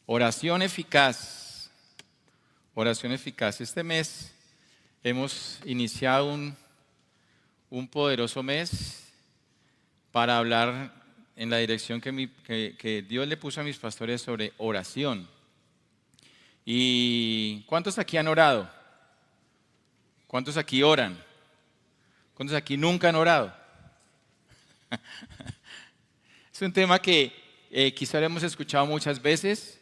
Oración eficaz. Oración eficaz. Este mes hemos iniciado un poderoso mes para hablar en la dirección que Dios le puso a mis pastores sobre oración. ¿Y cuántos aquí han orado? ¿Cuántos aquí oran? ¿Cuántos aquí nunca han orado? Es un tema que quizá lo hemos escuchado muchas veces,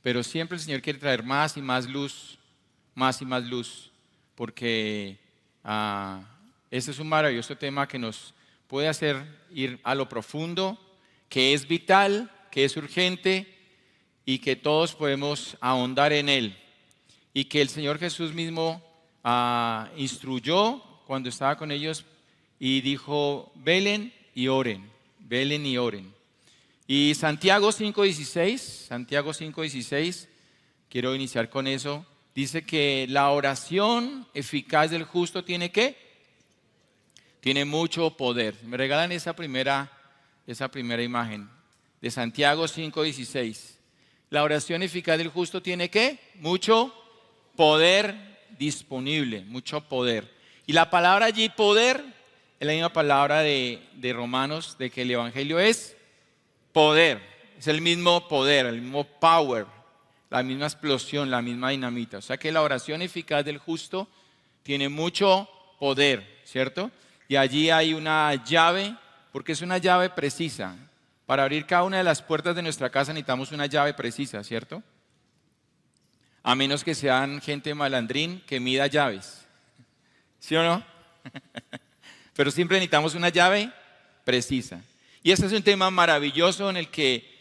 pero siempre el Señor quiere traer más y más luz, porque este es un maravilloso tema que nos puede hacer ir a lo profundo, que es vital, que es urgente y que todos podemos ahondar en él. Y que el Señor Jesús mismo instruyó cuando estaba con ellos y dijo: velen y oren, velen y oren. Y Santiago 5:16, quiero iniciar con eso, dice que la oración eficaz del justo tiene ¿qué? Tiene mucho poder. Me regalan esa primera imagen de Santiago 5:16. La oración eficaz del justo tiene ¿qué? Mucho poder disponible, mucho poder. Y la palabra allí, poder, es la misma palabra de Romanos, de que el evangelio es poder. Es el mismo poder, el mismo power, la misma explosión, la misma dinamita. O sea que la oración eficaz del justo tiene mucho poder, ¿cierto? Y allí hay una llave, porque es una llave precisa. Para abrir cada una de las puertas de nuestra casa necesitamos una llave precisa, ¿cierto? A menos que sean gente malandrín que mida llaves. ¿Sí o no? Pero siempre necesitamos una llave precisa. Y este es un tema maravilloso en el que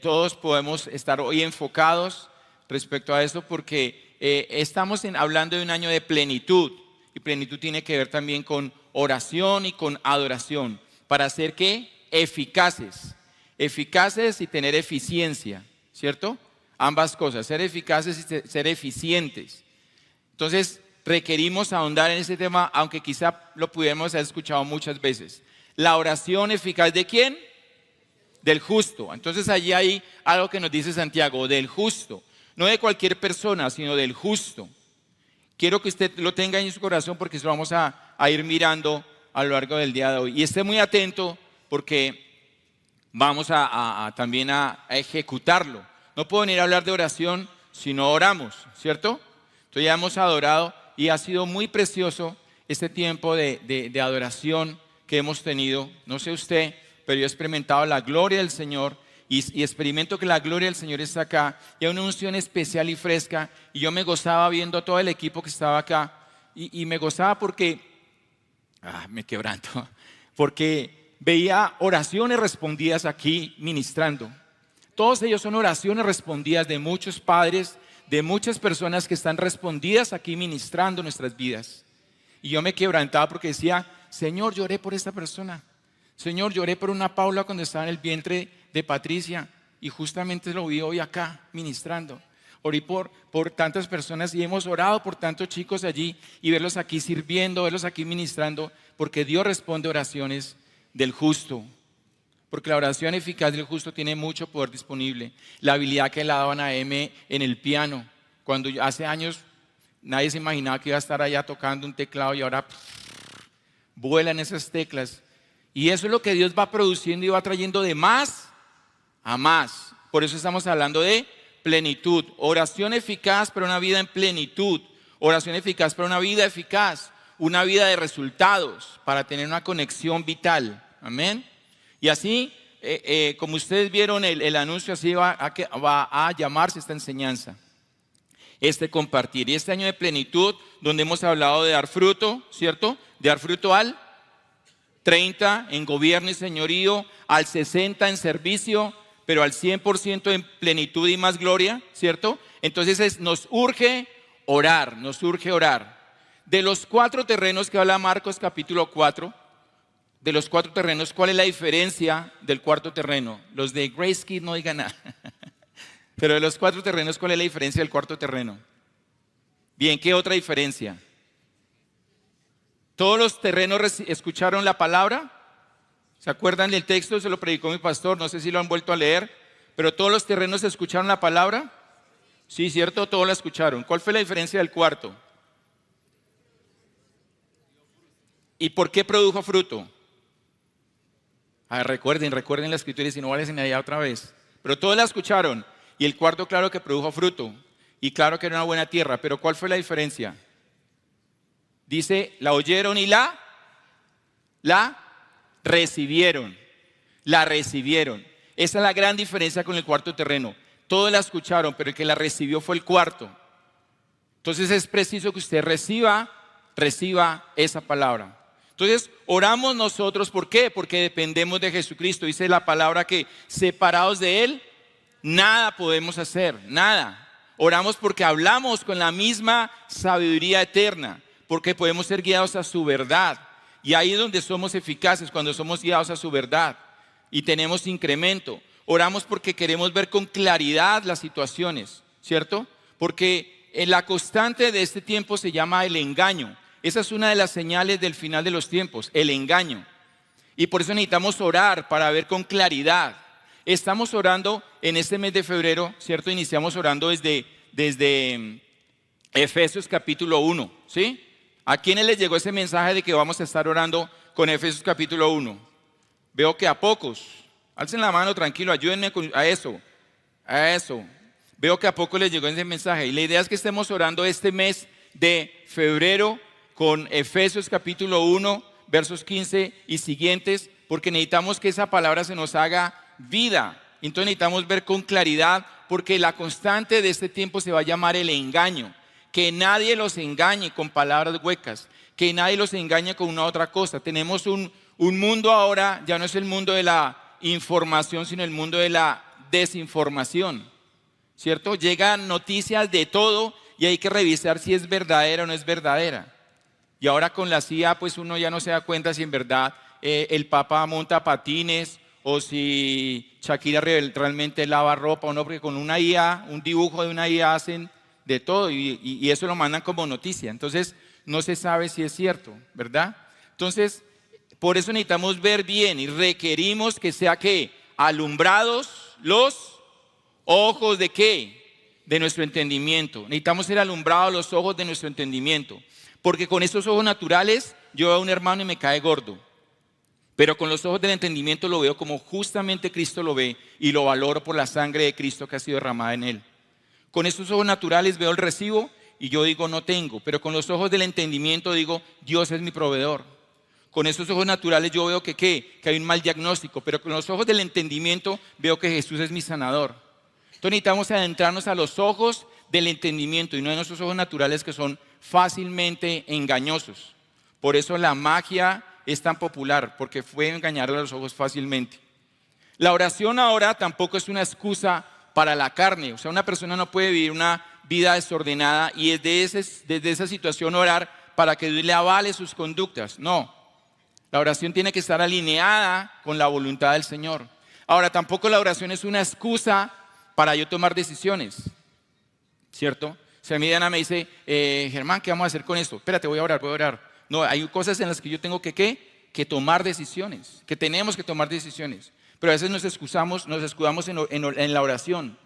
todos podemos estar hoy enfocados respecto a esto, porque estamos hablando de un año de plenitud. Y plenitud tiene que ver también con oración y con adoración. ¿Para ser qué? Eficaces. Eficaces y tener eficiencia, ¿cierto? Ambas cosas, ser eficaces y ser eficientes. Entonces, requerimos ahondar en ese tema, aunque quizá lo pudiéramos haber escuchado muchas veces. La oración eficaz, ¿de quién? Del justo. Entonces, allí hay algo que nos dice Santiago, del justo. No de cualquier persona, sino del justo. Quiero que usted lo tenga en su corazón, porque eso lo vamos a ir mirando a lo largo del día de hoy. Y esté muy atento, porque vamos también a ejecutarlo. No puedo venir a hablar de oración si no oramos, ¿cierto? Entonces ya hemos adorado y ha sido muy precioso este tiempo de adoración que hemos tenido. No sé usted, pero yo he experimentado la gloria del Señor y experimento que la gloria del Señor está acá. Y hay una unción especial y fresca, y yo me gozaba viendo a todo el equipo que estaba acá y me gozaba porque, me quebranto, porque veía oraciones respondidas aquí ministrando. Todos ellos son oraciones respondidas de muchos padres, de muchas personas que están respondidas aquí ministrando nuestras vidas. Y yo me quebrantaba porque decía: Señor, lloré por esta persona. Señor, lloré por una Paula cuando estaba en el vientre de Patricia, y justamente lo vi hoy acá ministrando. Oré por tantas personas y hemos orado por tantos chicos allí, y verlos aquí sirviendo, verlos aquí ministrando, porque Dios responde oraciones del justo. Porque la oración eficaz del justo tiene mucho poder disponible. La habilidad que le daban a M en el piano, cuando hace años nadie se imaginaba que iba a estar allá tocando un teclado, y ahora vuelan esas teclas. Y eso es lo que Dios va produciendo y va trayendo de más a más. Por eso estamos hablando de plenitud. Oración eficaz para una vida en plenitud. Oración eficaz para una vida eficaz. Una vida de resultados, para tener una conexión vital. Amén. Y así, como ustedes vieron el anuncio, así va a llamarse esta enseñanza, este compartir. Y este año de plenitud, donde hemos hablado de dar fruto, ¿cierto? De dar fruto al 30 en gobierno y señorío, al 60 en servicio, pero al 100% en plenitud y más gloria, ¿cierto? Entonces nos urge orar, De los 4 terrenos que habla Marcos capítulo 4, de los 4 terrenos, ¿cuál es la diferencia del cuarto terreno? Los de Grace Kids no digan nada. Pero de los 4 terrenos, ¿cuál es la diferencia del cuarto terreno? Bien, ¿qué otra diferencia? ¿Todos los terrenos escucharon la palabra? ¿Se acuerdan del texto? Se lo predicó mi pastor, no sé si lo han vuelto a leer, Pero todos los terrenos escucharon la palabra. Sí, ¿cierto? Todos la escucharon. ¿Cuál fue la diferencia del cuarto? ¿Y por qué produjo fruto? Recuerden la escritura y si no valen allá otra vez. Pero todos la escucharon. Y el cuarto, claro que produjo fruto. Y claro que era una buena tierra. Pero ¿cuál fue la diferencia? Dice, la oyeron y la recibieron. La recibieron. Esa es la gran diferencia con el cuarto terreno. Todos la escucharon, pero el que la recibió fue el cuarto. Entonces es preciso que usted reciba esa palabra. Entonces oramos nosotros, ¿por qué? Porque dependemos de Jesucristo. Dice la palabra que separados de Él, nada podemos hacer, nada. Oramos porque hablamos con la misma sabiduría eterna, porque podemos ser guiados a su verdad. Y ahí es donde somos eficaces, cuando somos guiados a su verdad y tenemos incremento. Oramos porque queremos ver con claridad las situaciones, ¿cierto? Porque en la constante de este tiempo se llama el engaño. Esa es una de las señales del final de los tiempos, el engaño. Y por eso necesitamos orar para ver con claridad. Estamos orando en este mes de febrero, ¿cierto? Iniciamos orando desde Efesios capítulo 1, ¿sí? ¿A quiénes les llegó ese mensaje de que vamos a estar orando con Efesios capítulo 1? Veo que a pocos. Alcen la mano, tranquilo, ayúdenme a eso. Veo que a poco les llegó ese mensaje. Y la idea es que estemos orando este mes de febrero con Efesios capítulo 1, versos 15 y siguientes, porque necesitamos que esa palabra se nos haga vida. Entonces necesitamos ver con claridad, porque la constante de este tiempo se va a llamar el engaño. Que nadie los engañe con palabras huecas, que nadie los engañe con una otra cosa. Tenemos un mundo ahora, ya no es el mundo de la información, sino el mundo de la desinformación, ¿cierto? Llegan noticias de todo y hay que revisar si es verdadera o no es verdadera. Y ahora con la CIA, pues uno ya no se da cuenta si en verdad el Papa monta patines o si Shakira realmente lava ropa o no, porque con una IA, un dibujo de una IA hacen de todo y eso lo mandan como noticia. Entonces no se sabe si es cierto, ¿verdad? Entonces por eso necesitamos ver bien y requerimos que sea ¿qué? Alumbrados los ojos de ¿qué? De nuestro entendimiento. Necesitamos ser alumbrados los ojos de nuestro entendimiento. Porque con estos ojos naturales yo veo a un hermano y me cae gordo. Pero con los ojos del entendimiento lo veo como justamente Cristo lo ve y lo valoro por la sangre de Cristo que ha sido derramada en él. Con estos ojos naturales veo el recibo y yo digo no tengo. Pero con los ojos del entendimiento digo Dios es mi proveedor. Con esos ojos naturales yo veo que hay un mal diagnóstico, pero con los ojos del entendimiento veo que Jesús es mi sanador. Entonces necesitamos adentrarnos a los ojos del entendimiento y no en nuestros ojos naturales que son fácilmente engañosos. Por eso la magia es tan popular, porque puede engañar a los ojos fácilmente. La oración ahora tampoco es una excusa para la carne. O sea, una persona no puede vivir una vida desordenada y desde esa situación orar para que Dios le avale sus conductas. No. La oración tiene que estar alineada con la voluntad del Señor. Ahora, tampoco la oración es una excusa para yo tomar decisiones, ¿cierto? Si a mí Diana me dice, Germán, ¿qué vamos a hacer con esto? Espérate, voy a orar. No, hay cosas en las que yo tengo que tomar decisiones, que tenemos que tomar decisiones. Pero a veces nos escudamos en la oración.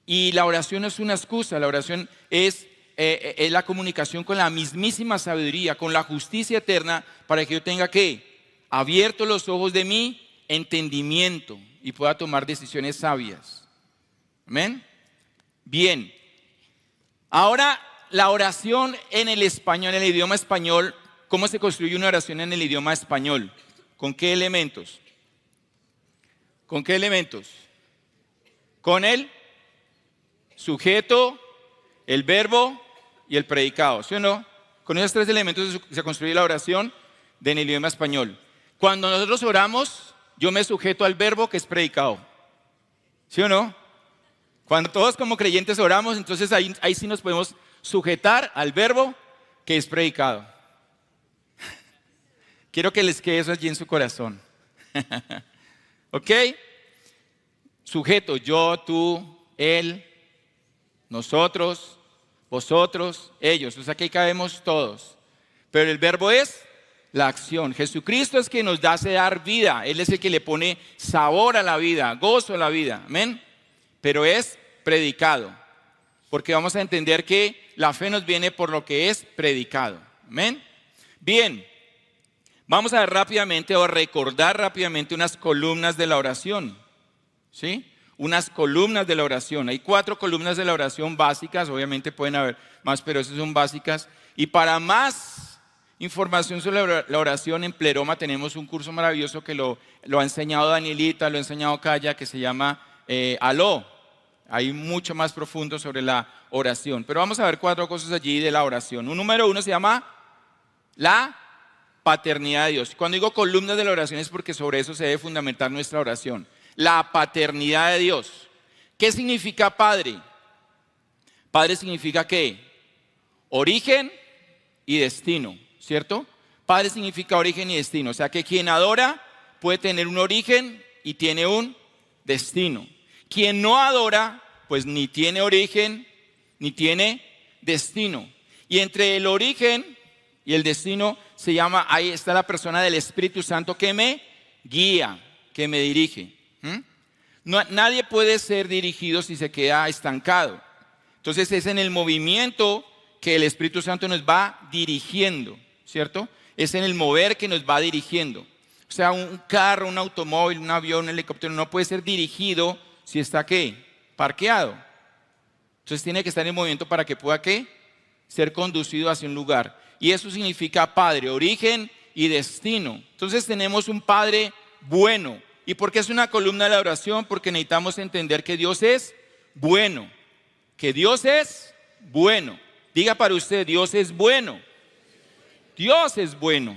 Y la oración no es una excusa, la oración es la comunicación con la mismísima sabiduría, con la justicia eterna, para que yo tenga abiertos los ojos de mi entendimiento y pueda tomar decisiones sabias. ¿Amén? Bien. Ahora, la oración en el español, en el idioma español, ¿cómo se construye una oración en el idioma español? ¿Con qué elementos? ¿Con qué elementos? Con el sujeto, el verbo y el predicado, ¿sí o no? Con esos tres elementos se construye la oración en el idioma español. Cuando nosotros oramos, yo me sujeto al verbo que es predicado, ¿sí o no? Cuando todos como creyentes oramos, entonces ahí sí nos podemos sujetar al verbo que es predicado. Quiero que les quede eso allí en su corazón. ¿Ok? Sujeto, yo, tú, él, nosotros, vosotros, ellos. O sea que ahí cabemos todos. Pero el verbo es La acción. Jesucristo es quien nos hace dar vida. Él es el que le pone sabor a la vida, gozo a la vida. Amén. Pero es predicado. Porque vamos a entender que la fe nos viene por lo que es predicado. Amén. Bien. Vamos a ver rápidamente o a recordar rápidamente unas columnas de la oración. ¿Sí? Unas columnas de la oración. Hay 4 columnas de la oración básicas. Obviamente pueden haber más, pero esas son básicas. Y para más información sobre la oración en Pleroma tenemos un curso maravilloso que lo ha enseñado Danielita, lo ha enseñado Kaya, que se llama Aló. Hay mucho más profundo sobre la oración. Pero vamos a ver 4 cosas allí de la oración. Un número 1 se llama la paternidad de Dios. Cuando digo columnas de la oración es porque sobre eso se debe fundamentar nuestra oración. La paternidad de Dios. ¿Qué significa padre? Padre significa ¿qué? Origen y destino. ¿Cierto? Padre significa origen y destino. O sea que quien adora puede tener un origen y tiene un destino. Quien no adora, pues ni tiene origen ni tiene destino. Y entre el origen y el destino se llama, ahí está la persona del Espíritu Santo que me guía, que me dirige. Nadie puede ser dirigido si se queda estancado. Entonces es en el movimiento que el Espíritu Santo nos va dirigiendo. ¿Cierto? Es en el mover que nos va dirigiendo. O sea, un carro, un automóvil, un avión, un helicóptero no puede ser dirigido si está ¿qué? Parqueado. Entonces tiene que estar en movimiento para que pueda ¿qué? Ser conducido hacia un lugar. Y eso significa padre, origen y destino. Entonces tenemos un padre bueno. ¿Y por qué es una columna de la oración? Porque necesitamos entender que Dios es bueno. Que Dios es bueno. Diga para usted, Dios es bueno. Dios es bueno,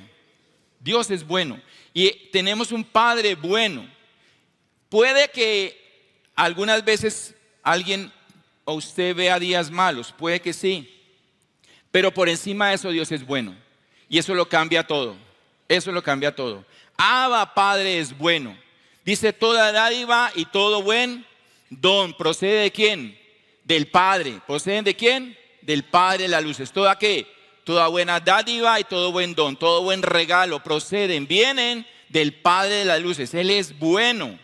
Dios es bueno y tenemos un Padre bueno. Puede que algunas veces alguien o usted vea días malos, puede que sí, pero por encima de eso Dios es bueno y eso lo cambia todo, eso lo cambia todo. Abba Padre es bueno, dice toda dádiva y todo buen don, ¿procede de quién? Del Padre. ¿Proceden de quién? Del Padre de las luces. ¿Toda qué? Toda buena dádiva y todo buen don, todo buen regalo proceden, vienen del Padre de las luces. Él es bueno.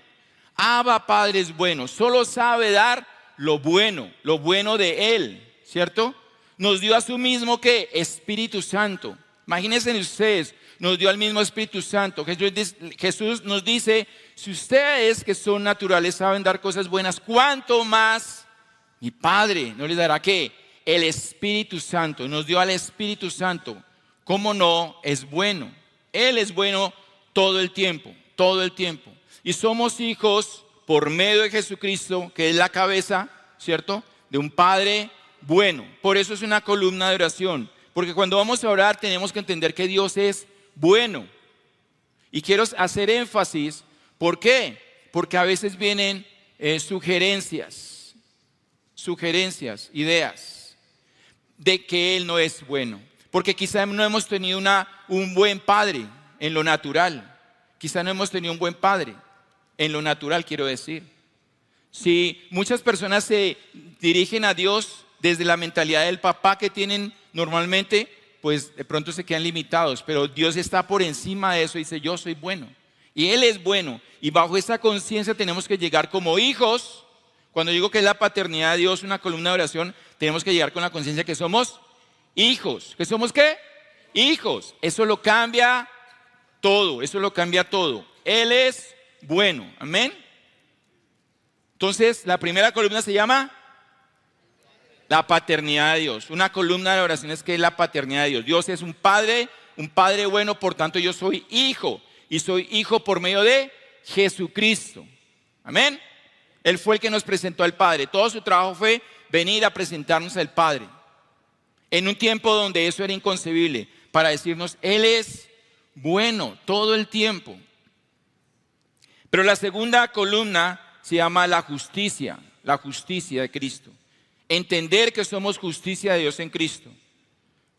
Abba Padre es bueno. Solo sabe dar lo bueno de Él, ¿cierto? Nos dio a su mismo ¿qué? Espíritu Santo. Imagínense ustedes, nos dio al mismo Espíritu Santo. Jesús nos dice, si ustedes que son naturales saben dar cosas buenas, ¿cuánto más mi Padre no les dará qué? El Espíritu Santo, nos dio al Espíritu Santo. ¿Cómo no? Es bueno. Él es bueno todo el tiempo, todo el tiempo. Y somos hijos por medio de Jesucristo, que es la cabeza, ¿cierto? De un Padre bueno. Por eso es una columna de oración. Porque cuando vamos a orar tenemos que entender que Dios es bueno. Y quiero hacer énfasis, ¿por qué? Porque a veces vienen sugerencias, ideas de que Él no es bueno. Porque quizá no hemos tenido un buen padre en lo natural. Quizá no hemos tenido un buen padre en lo natural, quiero decir. Si muchas personas se dirigen a Dios desde la mentalidad del papá que tienen normalmente, pues de pronto se quedan limitados. Pero Dios está por encima de eso y dice, yo soy bueno. Y Él es bueno. Y bajo esa conciencia tenemos que llegar como hijos. Cuando digo que es la paternidad de Dios, una columna de oración, tenemos que llegar con la conciencia que somos hijos. ¿Que somos qué? Hijos. Eso lo cambia todo, eso lo cambia todo. Él es bueno. Amén. Entonces, la primera columna se llama la paternidad de Dios. Una columna de oración es que es la paternidad de Dios. Dios es un padre bueno, por tanto yo soy hijo. Y soy hijo por medio de Jesucristo. Amén. Él fue el que nos presentó al Padre. Todo su trabajo fue venir a presentarnos al Padre. En un tiempo donde eso era inconcebible. Para decirnos, Él es bueno todo el tiempo. Pero la segunda columna se llama la justicia de Cristo. Entender que somos justicia de Dios en Cristo.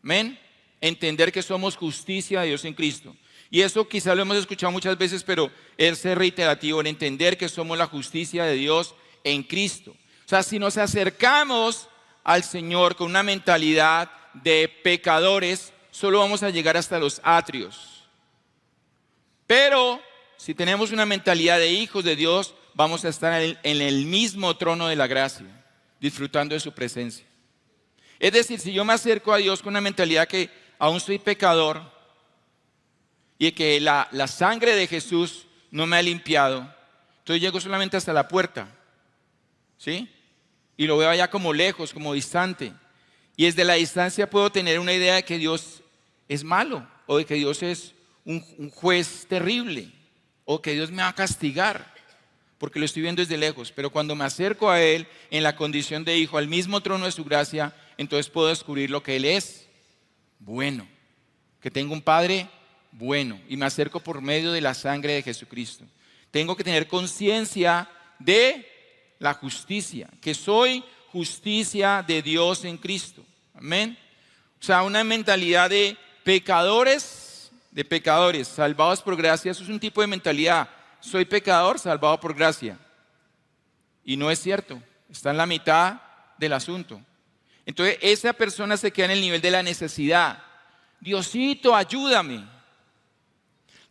Amén. Entender que somos justicia de Dios en Cristo. Y eso quizá lo hemos escuchado muchas veces, pero es reiterativo en entender que somos la justicia de Dios en Cristo. O sea, si nos acercamos al Señor con una mentalidad de pecadores, solo vamos a llegar hasta los atrios. Pero si tenemos una mentalidad de hijos de Dios, vamos a estar en el mismo trono de la gracia, disfrutando de su presencia. Es decir, si yo me acerco a Dios con una mentalidad que aún soy pecador y que la sangre de Jesús no me ha limpiado, entonces llego solamente hasta la puerta, ¿sí? Y lo veo allá como lejos, como distante. Y desde la distancia puedo tener una idea de que Dios es malo, o de que Dios es un juez terrible, o que Dios me va a castigar, porque lo estoy viendo desde lejos. Pero cuando me acerco a Él en la condición de hijo, al mismo trono de su gracia, entonces puedo descubrir lo que Él es bueno, que tengo un Padre bueno, y me acerco por medio de la sangre de Jesucristo. Tengo que tener conciencia de la justicia, que soy justicia de Dios en Cristo. Amén. O sea, una mentalidad de pecadores, salvados por gracia. Eso es un tipo de mentalidad. Soy pecador, salvado por gracia. Y no es cierto, está en la mitad del asunto. Entonces esa persona se queda en el nivel de la necesidad. Diosito, ayúdame.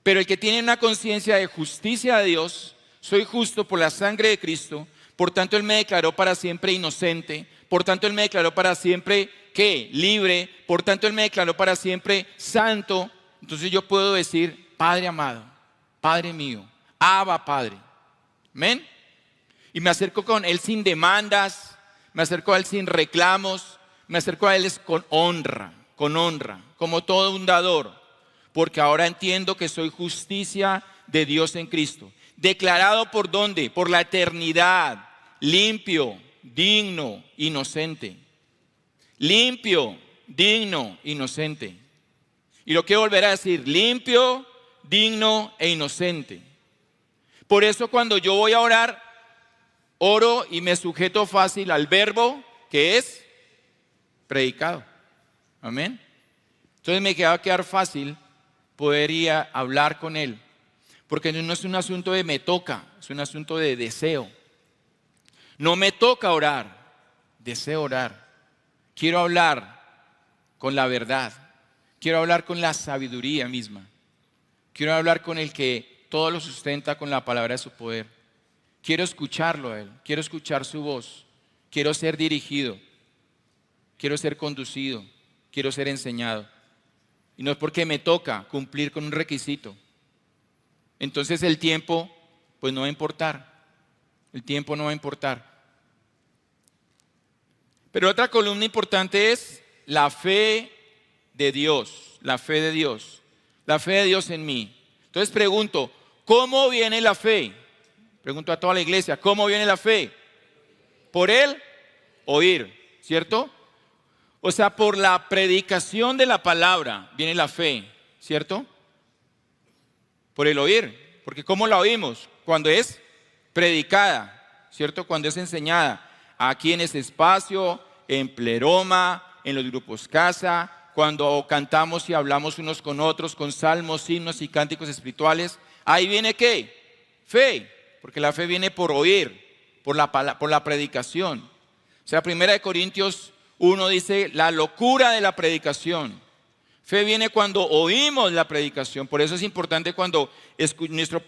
Pero el que tiene una conciencia de justicia de Dios, soy justo por la sangre de Cristo, por tanto Él me declaró para siempre inocente, por tanto Él me declaró para siempre, ¿qué? Libre, por tanto Él me declaró para siempre santo. Entonces yo puedo decir, Padre amado, Padre mío, Abba Padre. Amén. Y me acerco con Él sin demandas, me acerco a Él sin reclamos, me acerco a Él con honra, como todo un dador. Porque ahora entiendo que soy justicia de Dios en Cristo. Declarado por ¿dónde? Por la eternidad. Limpio, digno, inocente. Limpio, digno, inocente. Y lo quiero volver a decir, limpio, digno e inocente. Por eso cuando yo voy a orar, oro y me sujeto fácil al verbo que es predicado. Amén. Entonces me va a quedar fácil poder ir a hablar con Él, porque no es un asunto de me toca, es un asunto de deseo. No me toca orar, deseo orar. Quiero hablar con la verdad, quiero hablar con la sabiduría misma, quiero hablar con el que todo lo sustenta con la palabra de su poder. Quiero escucharlo a Él, quiero escuchar su voz, quiero ser dirigido, quiero ser conducido, quiero ser enseñado. Y no es porque me toca cumplir con un requisito. Entonces el tiempo, pues no va a importar. El tiempo no va a importar. Pero otra columna importante es la fe de Dios. La fe de Dios. La fe de Dios en mí. Entonces pregunto, ¿cómo viene la fe? Pregunto a toda la iglesia, ¿cómo viene la fe? Por el oír, ¿cierto? O sea, por la predicación de la palabra viene la fe, ¿cierto? Por el oír, porque ¿cómo la oímos? Cuando es predicada, ¿cierto? Cuando es enseñada. Aquí en este espacio, en Pleroma, en los grupos casa, cuando cantamos y hablamos unos con otros, con salmos, himnos y cánticos espirituales. Ahí viene ¿qué? Fe, porque la fe viene por oír, por la predicación. O sea, 1 Corintios 1 dice la locura de la predicación. Fe viene cuando oímos la predicación. Por eso es importante cuando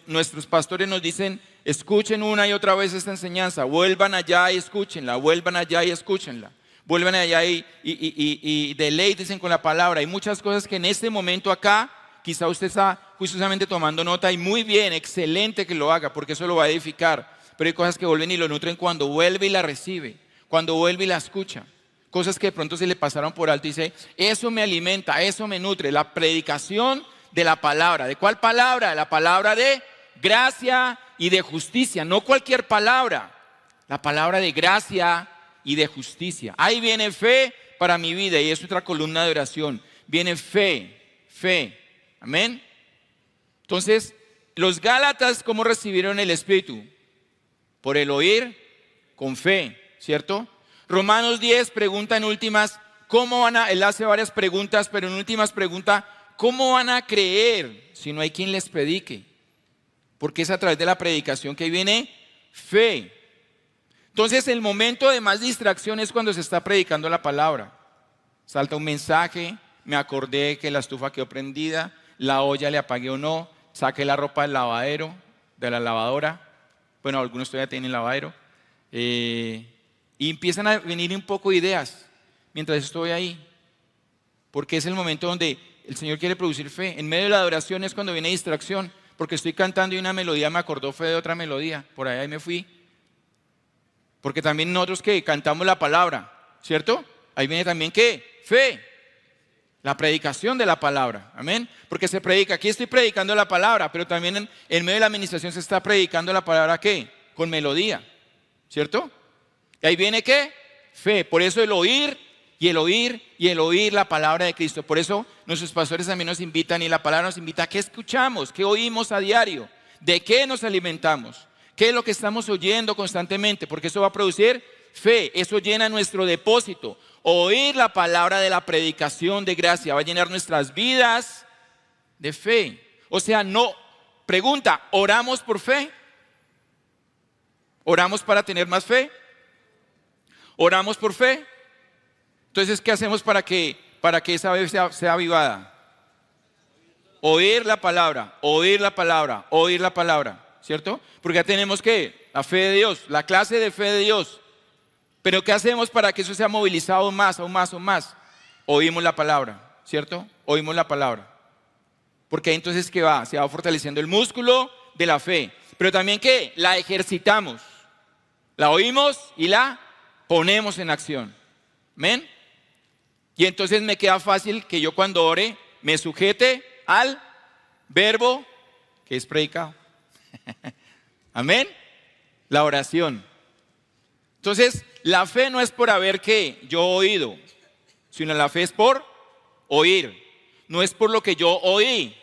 nuestros pastores nos dicen escuchen una y otra vez esta enseñanza, vuelvan allá y escúchenla, vuelvan allá y escúchenla, vuelvan allá y deleítense con la palabra. Hay muchas cosas que en este momento acá quizá usted está juiciosamente tomando nota, y muy bien, excelente que lo haga, porque eso lo va a edificar. Pero hay cosas que vuelven y lo nutren cuando vuelve y la recibe, cuando vuelve y la escucha. Cosas que de pronto se le pasaron por alto y dice, eso me alimenta, eso me nutre. La predicación de la palabra. ¿De cuál palabra? La palabra de gracia y de justicia. No cualquier palabra. La palabra de gracia y de justicia. Ahí viene fe para mi vida, y es otra columna de oración. Viene fe, fe. Amén. Entonces, los Gálatas, ¿cómo recibieron el Espíritu? Por el oír, con fe, ¿cierto? Romanos 10 pregunta en últimas, él hace varias preguntas, pero en últimas pregunta, ¿cómo van a creer si no hay quien les predique? Porque es a través de la predicación que viene fe. Entonces el momento de más distracción es cuando se está predicando la palabra. Salta un mensaje, me acordé que la estufa quedó prendida, la olla le apagué o no, saqué la ropa del lavadero, de la lavadora. Bueno, algunos todavía tienen lavadero. Y empiezan a venir un poco ideas mientras estoy ahí. Porque es el momento donde el Señor quiere producir fe. En medio de la adoración es cuando viene distracción. Porque estoy cantando y una melodía me acordó fue de otra melodía. Por ahí me fui. Porque también nosotros que cantamos la palabra, ¿cierto? Ahí viene también ¿qué? Fe. La predicación de la palabra, amén. Porque se predica, aquí estoy predicando la palabra, pero también en medio de la administración se está predicando la palabra ¿qué? Con melodía, ¿cierto? Y ahí viene ¿qué? Fe. Por eso el oír y el oír y el oír la palabra de Cristo. Por eso nuestros pastores también nos invitan y la palabra nos invita a qué escuchamos, qué oímos a diario, de qué nos alimentamos, qué es lo que estamos oyendo constantemente, porque eso va a producir fe, eso llena nuestro depósito. Oír la palabra de la predicación de gracia va a llenar nuestras vidas de fe. O sea, no, pregunta, ¿oramos por fe? ¿Oramos para tener más fe? ¿Oramos por fe? Entonces, ¿qué hacemos para que esa fe sea avivada? Oír la palabra, oír la palabra, oír la palabra, ¿cierto? Porque ya tenemos que la fe de Dios, la clase de fe de Dios. Pero ¿qué hacemos para que eso sea movilizado aún más, aún más, aún más? Oímos la palabra, ¿cierto? Oímos la palabra. Porque entonces ¿qué va? Se va fortaleciendo el músculo de la fe. Pero también ¿qué? La ejercitamos. La oímos y la ponemos en acción. ¿Amén? Y entonces me queda fácil que yo cuando ore me sujete al verbo que es predicado. ¿Amén? La oración. Entonces, la fe no es por haber que yo oído, sino la fe es por oír. No es por lo que yo oí,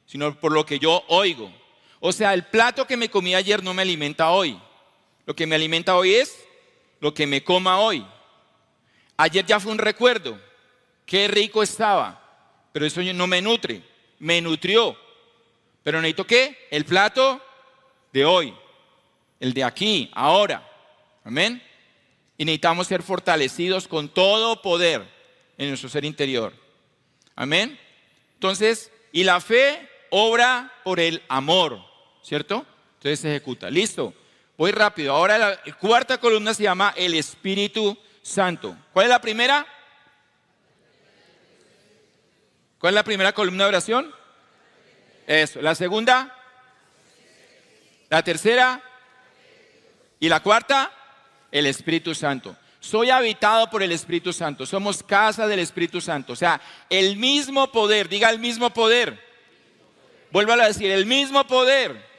sino por lo que yo oigo. O sea, el plato que me comí ayer no me alimenta hoy. Lo que me alimenta hoy es lo que me coma hoy. Ayer ya fue un recuerdo. Qué rico estaba. Pero eso no me nutre. Me nutrió. Pero necesito ¿qué? El plato de hoy. El de aquí, ahora. Amén. Y necesitamos ser fortalecidos con todo poder en nuestro ser interior. Amén. Entonces, y la fe obra por el amor, ¿cierto? Entonces se ejecuta. Listo. Voy rápido. Ahora la cuarta columna se llama el Espíritu Santo. ¿Cuál es la primera? ¿Cuál es la primera columna de oración? Eso. La segunda. La tercera. Y la cuarta, el Espíritu Santo. Soy habitado por el Espíritu Santo. Somos casa del Espíritu Santo. O sea, el mismo poder. Diga el mismo poder. Vuélvalo a decir, el mismo poder.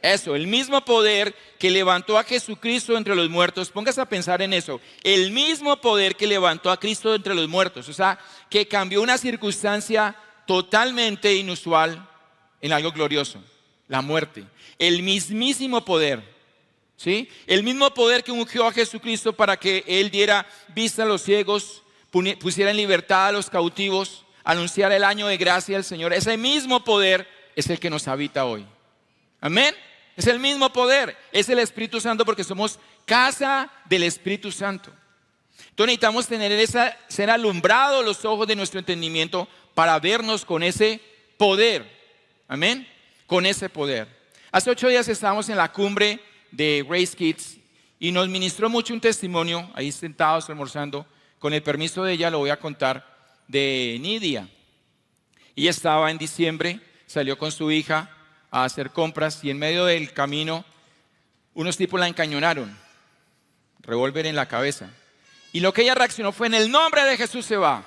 Eso, el mismo poder que levantó a Jesucristo entre los muertos. Póngase a pensar en eso. El mismo poder que levantó a Cristo entre los muertos. O sea, que cambió una circunstancia totalmente inusual en algo glorioso. La muerte. El mismísimo poder. ¿Sí? El mismo poder que ungió a Jesucristo para que Él diera vista a los ciegos, pusiera en libertad a los cautivos, anunciara el año de gracia al Señor. Ese mismo poder es el que nos habita hoy. Amén. Es el mismo poder, es el Espíritu Santo porque somos casa del Espíritu Santo. Entonces necesitamos ser alumbrados los ojos de nuestro entendimiento para vernos con ese poder. Amén. Con ese poder. Hace 8 días estábamos en la cumbre de Grace Kids y nos ministró mucho un testimonio, ahí sentados almorzando, con el permiso de ella lo voy a contar, de Nidia. Ella estaba en diciembre, salió con su hija a hacer compras y en medio del camino unos tipos la encañonaron, revólver en la cabeza. Y lo que ella reaccionó fue: en el nombre de Jesús se va.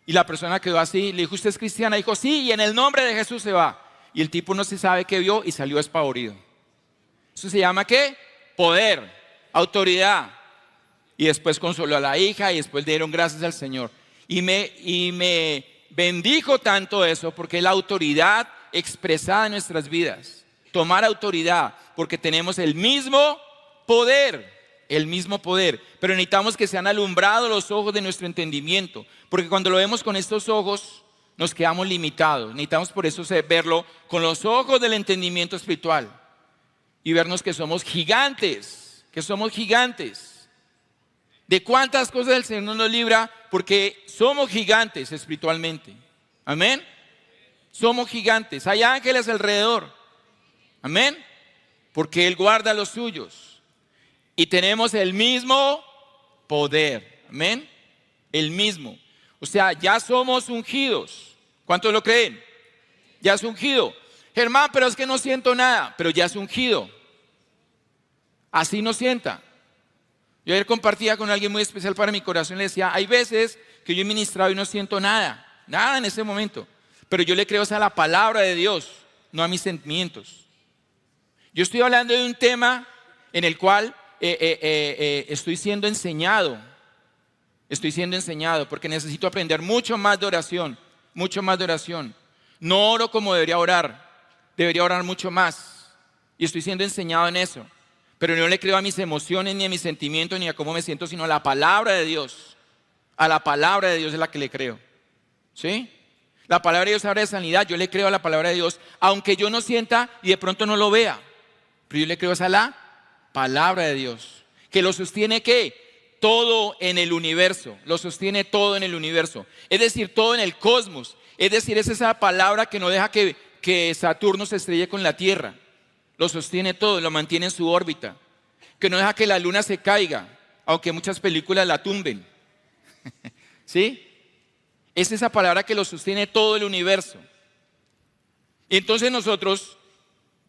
Y la persona quedó así, le dijo: ¿usted es cristiana? Dijo: sí, y en el nombre de Jesús se va. Y el tipo no se sabe qué vio y salió despavorido. Eso se llama ¿qué? Poder, autoridad. Y después consoló a la hija y después dieron gracias al Señor. Y me bendijo tanto eso porque es la autoridad expresada en nuestras vidas. Tomar autoridad porque tenemos el mismo poder. El mismo poder. Pero necesitamos que sean alumbrados los ojos de nuestro entendimiento. Porque cuando lo vemos con estos ojos nos quedamos limitados. Necesitamos por eso verlo con los ojos del entendimiento espiritual. Y vernos que somos gigantes. Que somos gigantes. ¿De cuántas cosas el Señor nos libra? Porque somos gigantes espiritualmente. Amén. Somos gigantes. Hay ángeles alrededor. Amén. Porque Él guarda a los suyos. Y tenemos el mismo poder. Amén. El mismo. O sea, ya somos ungidos. ¿Cuántos lo creen? Ya es ungido. Germán, pero es que no siento nada. Pero ya es ungido. Así no sienta. Yo ayer compartía con alguien muy especial para mi corazón. Le decía, hay veces que yo he ministrado y no siento nada. Nada en ese momento. Pero yo le creo a la palabra de Dios, no a mis sentimientos. Yo estoy hablando de un tema en el cual estoy siendo enseñado. Estoy siendo enseñado porque necesito aprender mucho más de oración. Mucho más de oración. No oro como debería orar. Debería orar mucho más. Y estoy siendo enseñado en eso. Pero no le creo a mis emociones, ni a mis sentimientos, ni a cómo me siento, sino a la palabra de Dios. A la palabra de Dios es la que le creo. ¿Sí? La palabra de Dios habla de sanidad. Yo le creo a la palabra de Dios, aunque yo no sienta y de pronto no lo vea. Pero yo le creo a la palabra de Dios. Que lo sostiene, ¿qué? Todo en el universo. Lo sostiene todo en el universo. Es decir, todo en el cosmos. Es decir, es esa palabra que no deja que Saturno se estrelle con la Tierra. Lo sostiene todo, lo mantiene en su órbita. Que no deja que la luna se caiga, aunque muchas películas la tumben. ¿Sí? Es esa palabra que lo sostiene todo el universo. Y entonces nosotros,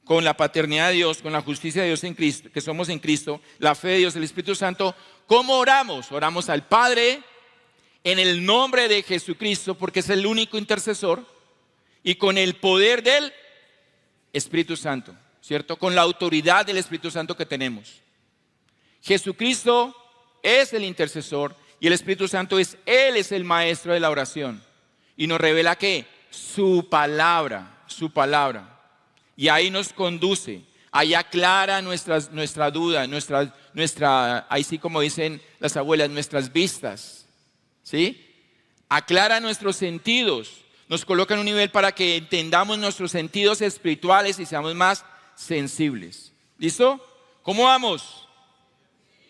con la paternidad de Dios, con la justicia de Dios en Cristo, que somos en Cristo, la fe de Dios, el Espíritu Santo, ¿cómo oramos? Oramos al Padre en el nombre de Jesucristo, porque es el único intercesor, y con el poder del Espíritu Santo, ¿cierto? Con la autoridad del Espíritu Santo que tenemos. Jesucristo es el intercesor y el Espíritu Santo Él es el maestro de la oración. Y nos revela ¿qué? Su palabra, su palabra. Y ahí nos conduce, ahí aclara nuestra duda, ahí sí como dicen las abuelas, nuestras vistas. ¿Sí? Aclara nuestros sentidos, nos coloca en un nivel para que entendamos nuestros sentidos espirituales y seamos más sensibles. ¿Listo? ¿Cómo vamos?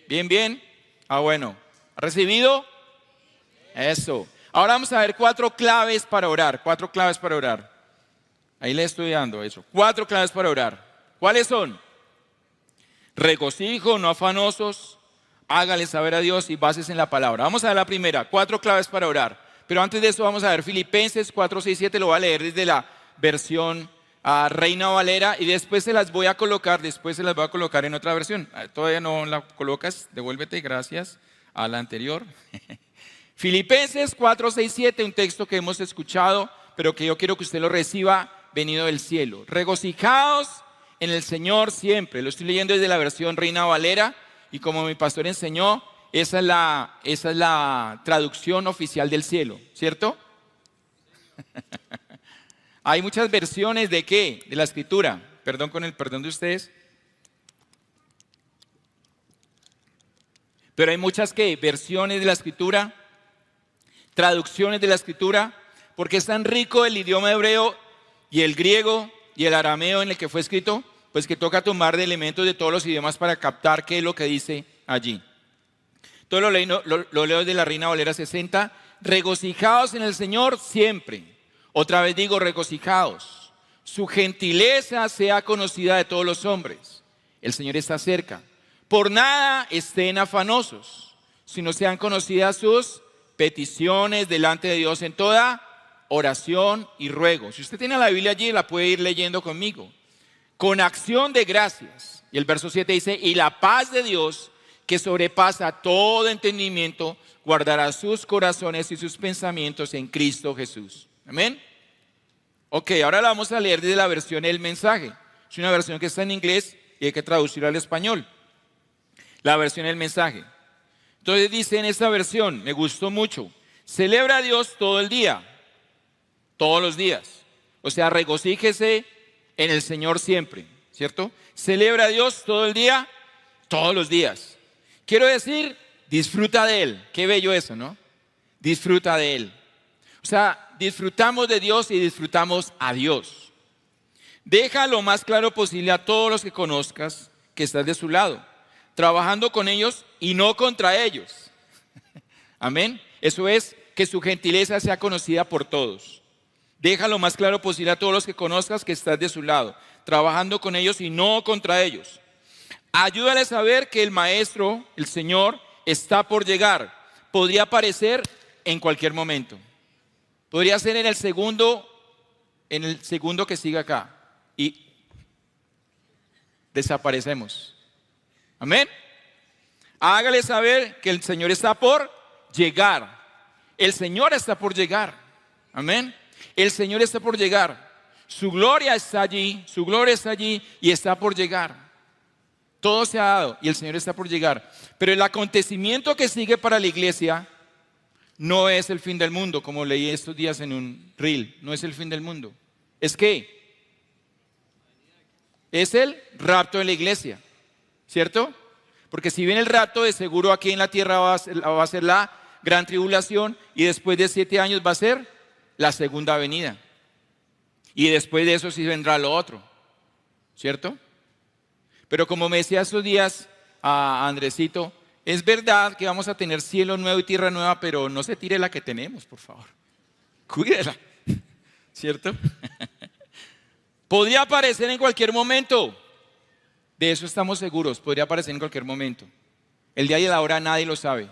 ¿Bien, bien? Ah, bueno. ¿Ha recibido? Eso. Ahora vamos a ver 4 claves para orar. 4 claves para orar. Ahí le estoy dando eso. 4 claves para orar. ¿Cuáles son? Regocijo, no afanosos. Hágale saber a Dios y bases en la palabra. Vamos a ver la primera. 4 claves para orar. Pero antes de eso vamos a ver Filipenses 4, 6, 7. Lo voy a leer desde la versión Reina Valera. Y después se las voy a colocar. En otra versión. Todavía no la colocas. Devuélvete. Gracias a la anterior. Filipenses 4, 6, 7. Un texto que hemos escuchado, pero que yo quiero que usted lo reciba venido del cielo. Regocijaos en el Señor siempre. Lo estoy leyendo desde la versión Reina Valera. Y como mi pastor enseñó, esa es la traducción oficial del cielo, ¿cierto? Hay muchas versiones de ¿qué? De la escritura. Perdón con el perdón de ustedes. Pero hay muchas ¿qué? Versiones de la escritura, traducciones de la escritura, porque es tan rico el idioma hebreo y el griego y el arameo en el que fue escrito, pues que toca tomar de elementos de todos los idiomas para captar qué es lo que dice allí. Todo lo leo de la Reina Valera 60. Regocijaos en el Señor siempre. Otra vez digo, regocijaos. Su gentileza sea conocida de todos los hombres. El Señor está cerca. Por nada estén afanosos, sino sean conocidas sus peticiones delante de Dios en toda oración y ruego. Si usted tiene la Biblia allí, la puede ir leyendo conmigo. Con acción de gracias. Y el verso 7 dice, y la paz de Dios, que sobrepasa todo entendimiento, guardará sus corazones y sus pensamientos en Cristo Jesús. Amén. Ok, ahora la vamos a leer desde la versión El Mensaje. Es una versión que está en inglés y hay que traducirla al español. La versión El Mensaje. Entonces dice en esta versión, me gustó mucho, celebra a Dios todo el día, todos los días. O sea, regocíjese en el Señor siempre, ¿cierto? Celebra a Dios todo el día, todos los días. Quiero decir, disfruta de Él. Qué bello eso, ¿no? Disfruta de Él. O sea, disfrutamos de Dios y disfrutamos a Dios. Deja lo más claro posible a todos los que conozcas que estás de su lado, trabajando con ellos y no contra ellos. Amén. Eso es, que su gentileza sea conocida por todos. Deja lo más claro posible a todos los que conozcas que estás de su lado, trabajando con ellos y no contra ellos. Ayúdales a ver que el Maestro, el Señor, está por llegar. Podría aparecer en cualquier momento. Podría ser en el segundo que siga acá. Y desaparecemos. Amén. Hágale saber que el Señor está por llegar. El Señor está por llegar. Amén. El Señor está por llegar. Su gloria está allí. Su gloria está allí y está por llegar. Todo se ha dado y el Señor está por llegar. Pero el acontecimiento que sigue para la iglesia no es el fin del mundo, como leí estos días en un reel. No es el fin del mundo. ¿Es qué? Es el rapto de la iglesia, ¿cierto? Porque si viene el rapto, de seguro aquí en la tierra va a ser la gran tribulación y después de 7 años va a ser la segunda venida. Y después de eso sí vendrá lo otro, ¿cierto? Pero como me decía estos días a Andresito, es verdad que vamos a tener cielo nuevo y tierra nueva, pero no se tire la que tenemos, por favor. Cuídela, ¿cierto? Podría aparecer en cualquier momento. De eso estamos seguros, podría aparecer en cualquier momento. El día y la hora nadie lo sabe.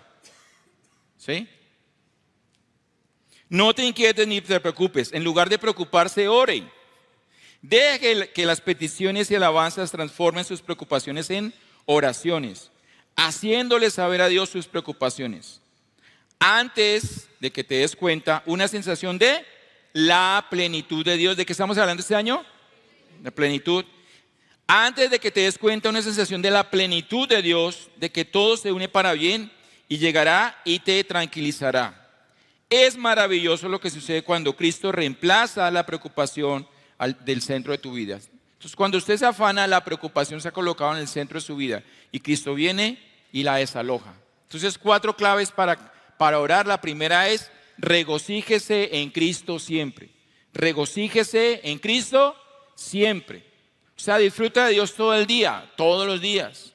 ¿Sí? No te inquietes ni te preocupes. En lugar de preocuparse, ore. Deje que las peticiones y alabanzas transformen sus preocupaciones en oraciones, haciéndole saber a Dios sus preocupaciones. Antes de que te des cuenta, una sensación de la plenitud de Dios. ¿De qué estamos hablando este año? La plenitud. Antes de que te des cuenta, una sensación de la plenitud de Dios, de que todo se une para bien y llegará y te tranquilizará. Es maravilloso lo que sucede cuando Cristo reemplaza la preocupación del centro de tu vida. Entonces, cuando usted se afana, la preocupación se ha colocado en el centro de su vida y Cristo viene y la desaloja. Entonces, 4 claves para orar. La primera es: regocíjese en Cristo siempre. Regocíjese en Cristo siempre. O sea, disfruta de Dios todo el día, todos los días.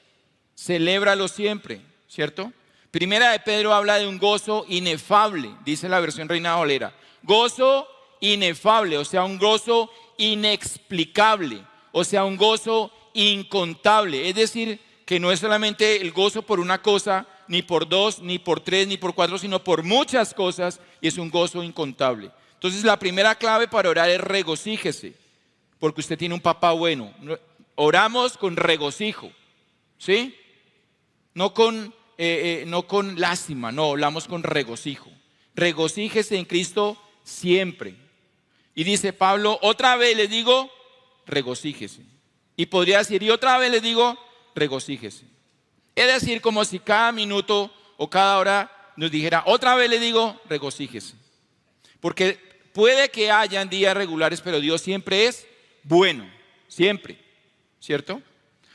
Celébralo siempre, ¿cierto? Primera de Pedro habla de un gozo inefable, dice la versión Reina Valera. Gozo inefable, o sea, un gozo inexplicable, o sea, un gozo incontable. Es decir, que no es solamente el gozo por una cosa, ni por 2, ni por 3, ni por 4, sino por muchas cosas, y es un gozo incontable. Entonces, la primera clave para orar es regocíjese, porque usted tiene un papá bueno. Oramos con regocijo, ¿sí? No con lástima, no, oramos con regocijo. Regocíjese en Cristo siempre. Y dice Pablo, otra vez les digo, regocíjese. Y podría decir, y otra vez les digo, regocíjese. Es decir, como si cada minuto o cada hora nos dijera, otra vez les digo, regocíjese. Porque puede que hayan días regulares, pero Dios siempre es bueno, siempre, ¿cierto?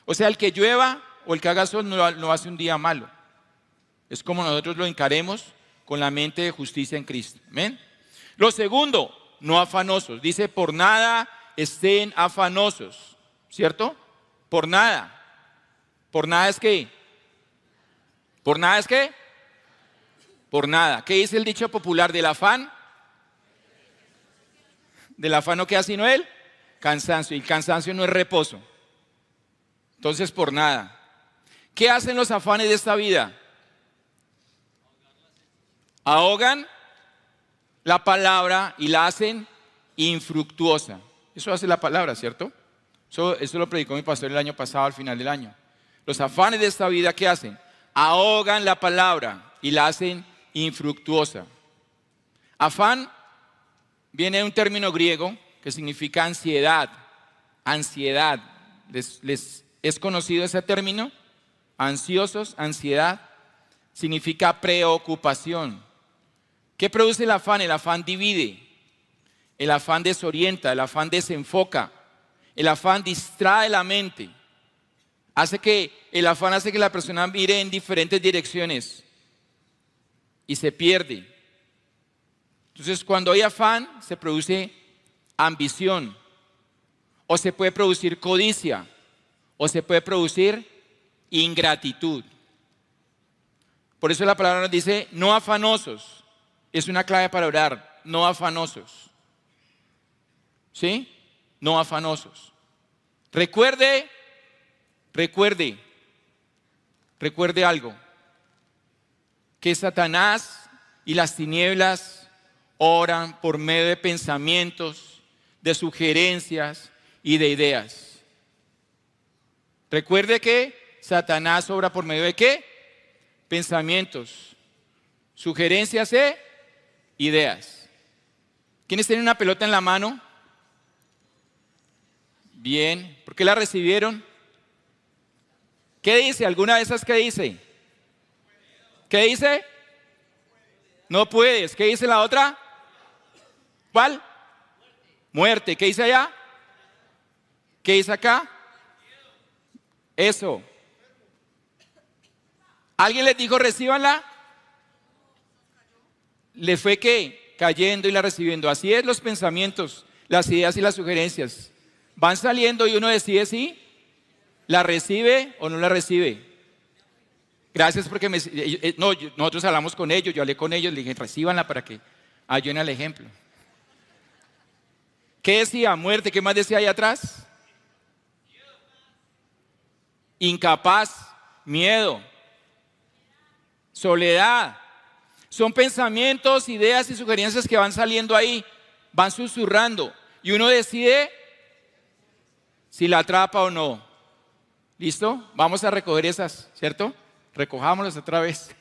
O sea, el que llueva o el que haga sol no hace un día malo. Es como nosotros lo encaremos con la mente de justicia en Cristo. ¿Amén? Lo segundo, no afanosos. Dice, por nada estén afanosos, ¿cierto? Por nada. ¿Por nada es qué? ¿Por nada es qué? Por nada. ¿Qué dice el dicho popular del afán? Del afán no queda sino el cansancio. Y el cansancio no es reposo. Entonces, por nada. ¿Qué hacen los afanes de esta vida? Ahogan la palabra y la hacen infructuosa. Eso hace la palabra, ¿cierto? Eso lo predicó mi pastor el año pasado, al final del año. Los afanes de esta vida, ¿qué hacen? Ahogan la palabra y la hacen infructuosa. Afán viene de un término griego que significa ansiedad. Ansiedad. ¿Les es conocido ese término? Ansiosos, ansiedad. Significa preocupación. ¿Qué produce el afán? El afán divide, el afán desorienta, el afán desenfoca, el afán distrae la mente. El afán hace que la persona mire en diferentes direcciones y se pierde. Entonces, cuando hay afán, se produce ambición, o se puede producir codicia, o se puede producir ingratitud. Por eso la palabra nos dice, no afanosos. Es una clave para orar, no afanosos. ¿sí? No afanosos. Recuerde algo, que Satanás y las tinieblas oran por medio de pensamientos, de sugerencias y de ideas. Recuerde que Satanás obra por medio de ¿qué? Pensamientos, sugerencias e ideas. ¿Quiénes tienen una pelota en la mano? Bien, ¿por qué la recibieron? ¿Qué dice? ¿Alguna de esas qué dice? ¿Qué dice? No puedes. ¿Qué dice la otra? ¿Cuál? Muerte. ¿Qué dice allá? ¿Qué dice acá? Eso. ¿Alguien les dijo recíbanla? Le fue ¿qué? Cayendo y la recibiendo. Así es los pensamientos, las ideas y las sugerencias. Van saliendo y uno decide si la recibe o no la recibe. Gracias porque nosotros hablamos con ellos, yo hablé con ellos, le dije recíbanla para que ayuden al ejemplo. ¿Qué decía? Muerte. ¿Qué más decía ahí atrás? Incapaz, miedo, soledad. Son pensamientos, ideas y sugerencias que van saliendo ahí, van susurrando y uno decide si la atrapa o no. ¿Listo? Vamos a recoger esas, ¿cierto? Recojámoslas otra vez.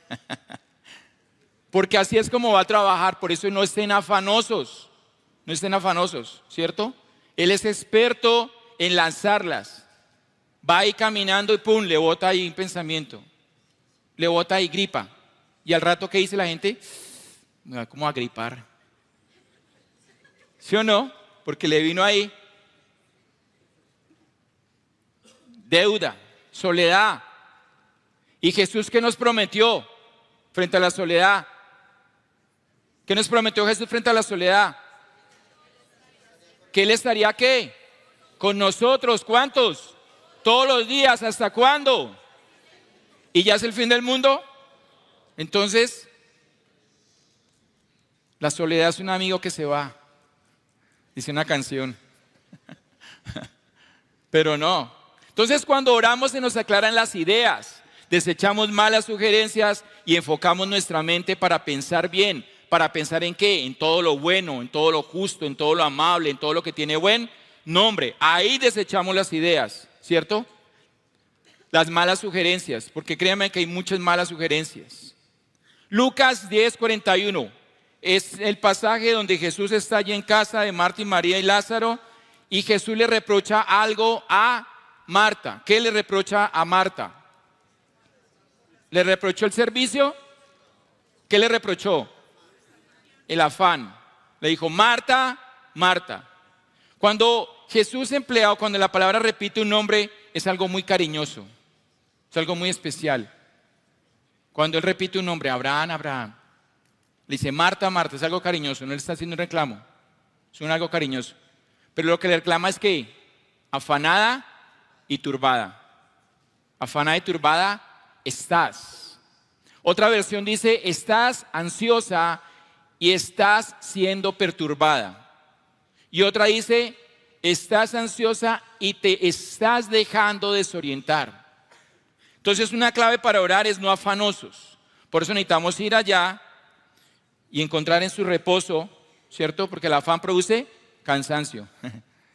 Porque así es como va a trabajar, por eso no estén afanosos, ¿cierto? Él es experto en lanzarlas. Va ahí caminando y pum, le bota ahí un pensamiento, le bota ahí gripa. Y al rato, ¿qué dice la gente? Me va como a gripar. ¿Sí o no? Porque le vino ahí deuda, soledad. ¿Y Jesús qué nos prometió frente a la soledad? ¿Qué nos prometió Jesús frente a la soledad? ¿Que Él estaría qué? Con nosotros. ¿Cuántos? Todos los días. ¿Hasta cuándo? ¿Y ya es el fin del mundo? Entonces, la soledad es un amigo que se va, dice una canción. Pero no. Entonces, cuando oramos se nos aclaran las ideas, desechamos malas sugerencias y enfocamos nuestra mente para pensar bien. ¿Para pensar en qué? En todo lo bueno, en todo lo justo, en todo lo amable, en todo lo que tiene buen nombre. Ahí desechamos las ideas, ¿cierto? Las malas sugerencias, porque créanme que hay muchas malas sugerencias. Lucas 10:41 es el pasaje donde Jesús está allí en casa de Marta y María y Lázaro y Jesús le reprocha algo a Marta. ¿Qué le reprocha a Marta? ¿Le reprochó el servicio? ¿Qué le reprochó? El afán. Le dijo, Marta, Marta. Cuando Jesús emplea o cuando la palabra repite un nombre es algo muy cariñoso, es algo muy especial. Cuando Él repite un nombre, Abraham, Abraham, le dice Marta, Marta, es algo cariñoso, no le está haciendo un reclamo, es algo cariñoso. Pero lo que le reclama es que afanada y turbada. Afanada y turbada estás. Otra versión dice, estás ansiosa y estás siendo perturbada. Y otra dice, estás ansiosa y te estás dejando desorientar. Entonces una clave para orar es no afanosos. Por eso necesitamos ir allá y encontrar en su reposo, ¿cierto? Porque el afán produce cansancio.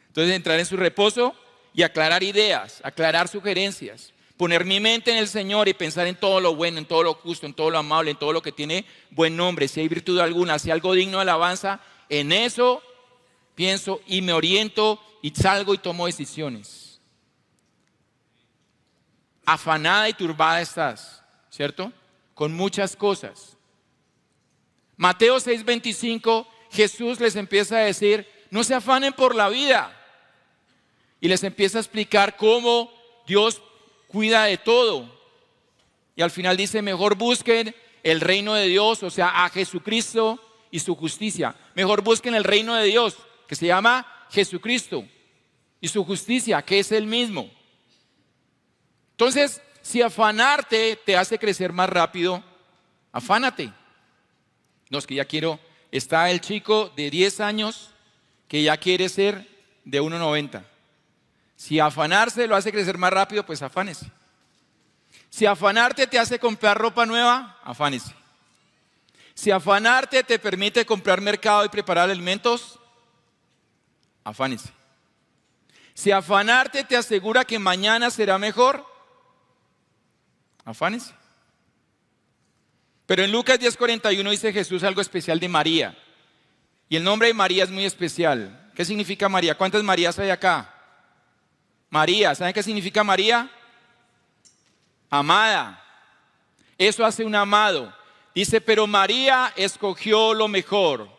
Entonces entrar en su reposo y aclarar ideas, aclarar sugerencias. Poner mi mente en el Señor y pensar en todo lo bueno, en todo lo justo, en todo lo amable, en todo lo que tiene buen nombre. Si hay virtud alguna, si hay algo digno de alabanza, en eso pienso y me oriento y salgo y tomo decisiones. Afanada y turbada estás, ¿cierto? Con muchas cosas. Mateo 6:25, Jesús les empieza a decir, no se afanen por la vida. Y les empieza a explicar cómo Dios cuida de todo. Y al final dice, mejor busquen el reino de Dios, o sea, a Jesucristo y su justicia. Mejor busquen el reino de Dios, que se llama Jesucristo, y su justicia, que es Él mismo. Entonces, si afanarte te hace crecer más rápido, afánate. No, es que ya quiero, está el chico de 10 años que ya quiere ser de 1,90. Si afanarse lo hace crecer más rápido, pues afánese. Si afanarte te hace comprar ropa nueva, afánese. Si afanarte te permite comprar mercado y preparar alimentos, afánese. Si afanarte te asegura que mañana será mejor, afánese. Pero en Lucas 10:41 dice Jesús algo especial de María. Y el nombre de María es muy especial. ¿Qué significa María? ¿Cuántas Marías hay acá? María, ¿saben qué significa María? Amada. Eso hace un amado. Dice, pero María escogió lo mejor.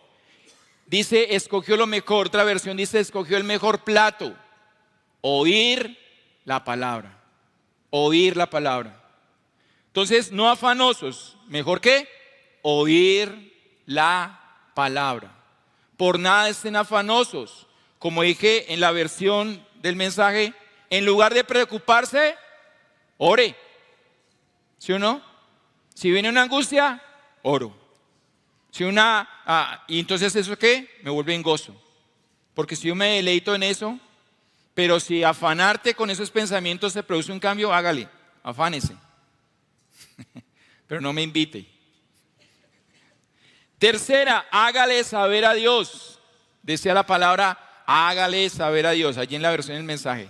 Dice, escogió lo mejor. Otra versión dice, escogió el mejor plato. Oír la palabra. Oír la palabra. Entonces, no afanosos. ¿Mejor qué? Oír la palabra. Por nada estén afanosos. Como dije en la versión del mensaje, en lugar de preocuparse, ore. ¿Sí o no? Si viene una angustia, oro. Si y entonces ¿eso qué? Me vuelve en gozo. Porque si yo me deleito en eso, pero si afanarte con esos pensamientos te produce un cambio, hágale, afánese. Pero no me invite. Tercera, hágale saber a Dios. Decía la palabra, hágale saber a Dios, allí en la versión del mensaje.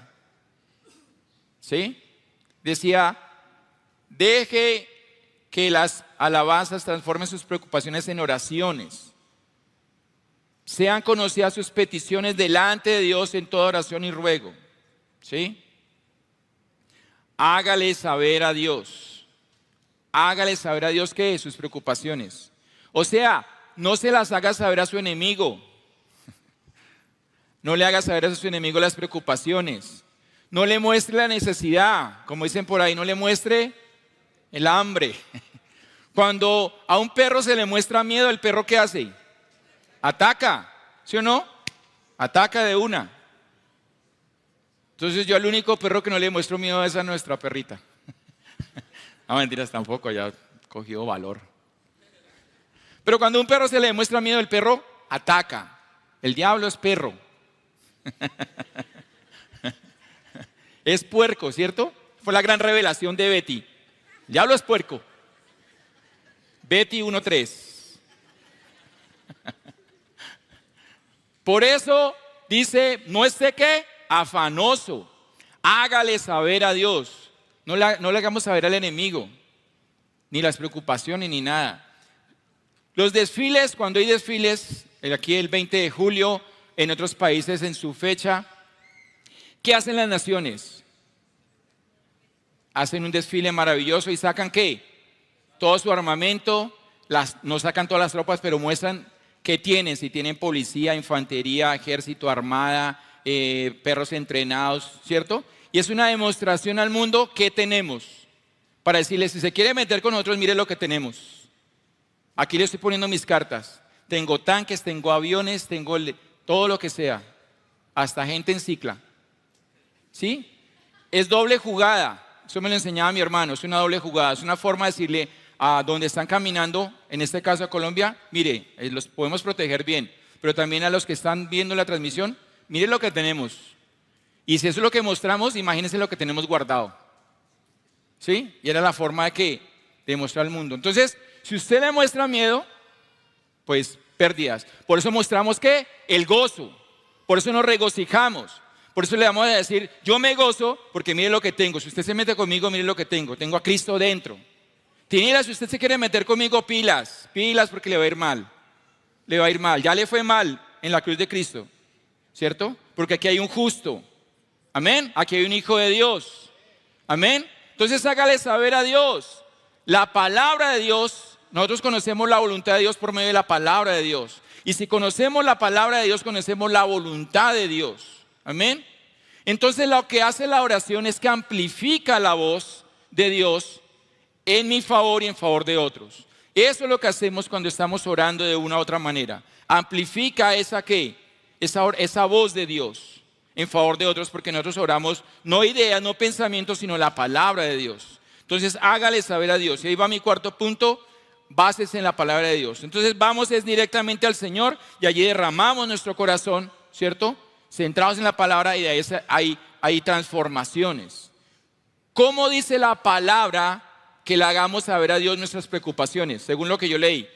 ¿Sí? Decía, deje que las alabanzas transformen sus preocupaciones en oraciones. Sean conocidas sus peticiones delante de Dios en toda oración y ruego. ¿Sí? Hágale saber a Dios. Hágale saber a Dios ¿qué? Sus preocupaciones. O sea, no se las haga saber a su enemigo. No le haga saber a su enemigo las preocupaciones. No le muestre la necesidad, como dicen por ahí, no le muestre el hambre. Cuando a un perro se le muestra miedo, ¿el perro qué hace? Ataca, ¿sí o no? Ataca de una. Entonces yo al único perro que no le muestro miedo es a nuestra perrita. No, mentiras, tampoco, ya ha cogido valor. Pero cuando a un perro se le demuestra miedo, el perro ataca. El diablo es perro. Es puerco, ¿cierto? Fue la gran revelación de Betty. El diablo es puerco. Betty 1:3. Por eso dice, no esté ¿qué? Afanoso. Hágale saber a Dios. No le hagamos saber al enemigo, ni las preocupaciones, ni nada. Los desfiles, cuando hay desfiles, aquí el 20 de julio, en otros países en su fecha, ¿qué hacen las naciones? Hacen un desfile maravilloso y sacan ¿qué? Todo su armamento, no sacan todas las tropas, pero muestran qué tienen, si tienen policía, infantería, ejército, armada, perros entrenados, ¿cierto? Y es una demostración al mundo que tenemos, para decirles, si se quiere meter con nosotros, mire lo que tenemos. Aquí le estoy poniendo mis cartas. Tengo tanques, tengo aviones, tengo todo lo que sea, hasta gente en cicla. ¿Sí? Es doble jugada. Eso me lo enseñaba mi hermano, es una doble jugada. Es una forma de decirle a donde están caminando, en este caso a Colombia, mire, los podemos proteger bien, pero también a los que están viendo la transmisión, mire lo que tenemos. Y si eso es lo que mostramos, imagínense lo que tenemos guardado. ¿Sí? Y era la forma de mostrar al mundo. Entonces, si usted le muestra miedo, pues pérdidas. Por eso mostramos ¿qué? El gozo. Por eso nos regocijamos. Por eso le vamos a decir, yo me gozo porque mire lo que tengo. Si usted se mete conmigo, mire lo que tengo. Tengo a Cristo dentro. Tinieblas, si usted se quiere meter conmigo, pilas. Pilas porque le va a ir mal. Le va a ir mal. Ya le fue mal en la cruz de Cristo. ¿Cierto? Porque aquí hay un justo. Amén. Aquí hay un hijo de Dios. Amén. Entonces hágale saber a Dios. La palabra de Dios, nosotros conocemos la voluntad de Dios por medio de la palabra de Dios. Y si conocemos la palabra de Dios, conocemos la voluntad de Dios. Amén. Entonces lo que hace la oración es que amplifica la voz de Dios en mi favor y en favor de otros. Eso es lo que hacemos cuando estamos orando de una u otra manera. Amplifica esa voz de Dios en favor de otros, porque nosotros oramos no ideas, no pensamientos, sino la palabra de Dios. Entonces hágale saber a Dios. Y ahí va mi cuarto punto, bases en la palabra de Dios. Entonces vamos directamente al Señor y allí derramamos nuestro corazón, ¿cierto? centrados en la palabra y de ahí hay transformaciones. ¿Cómo dice la palabra que le hagamos saber a Dios nuestras preocupaciones? Según lo que yo leí.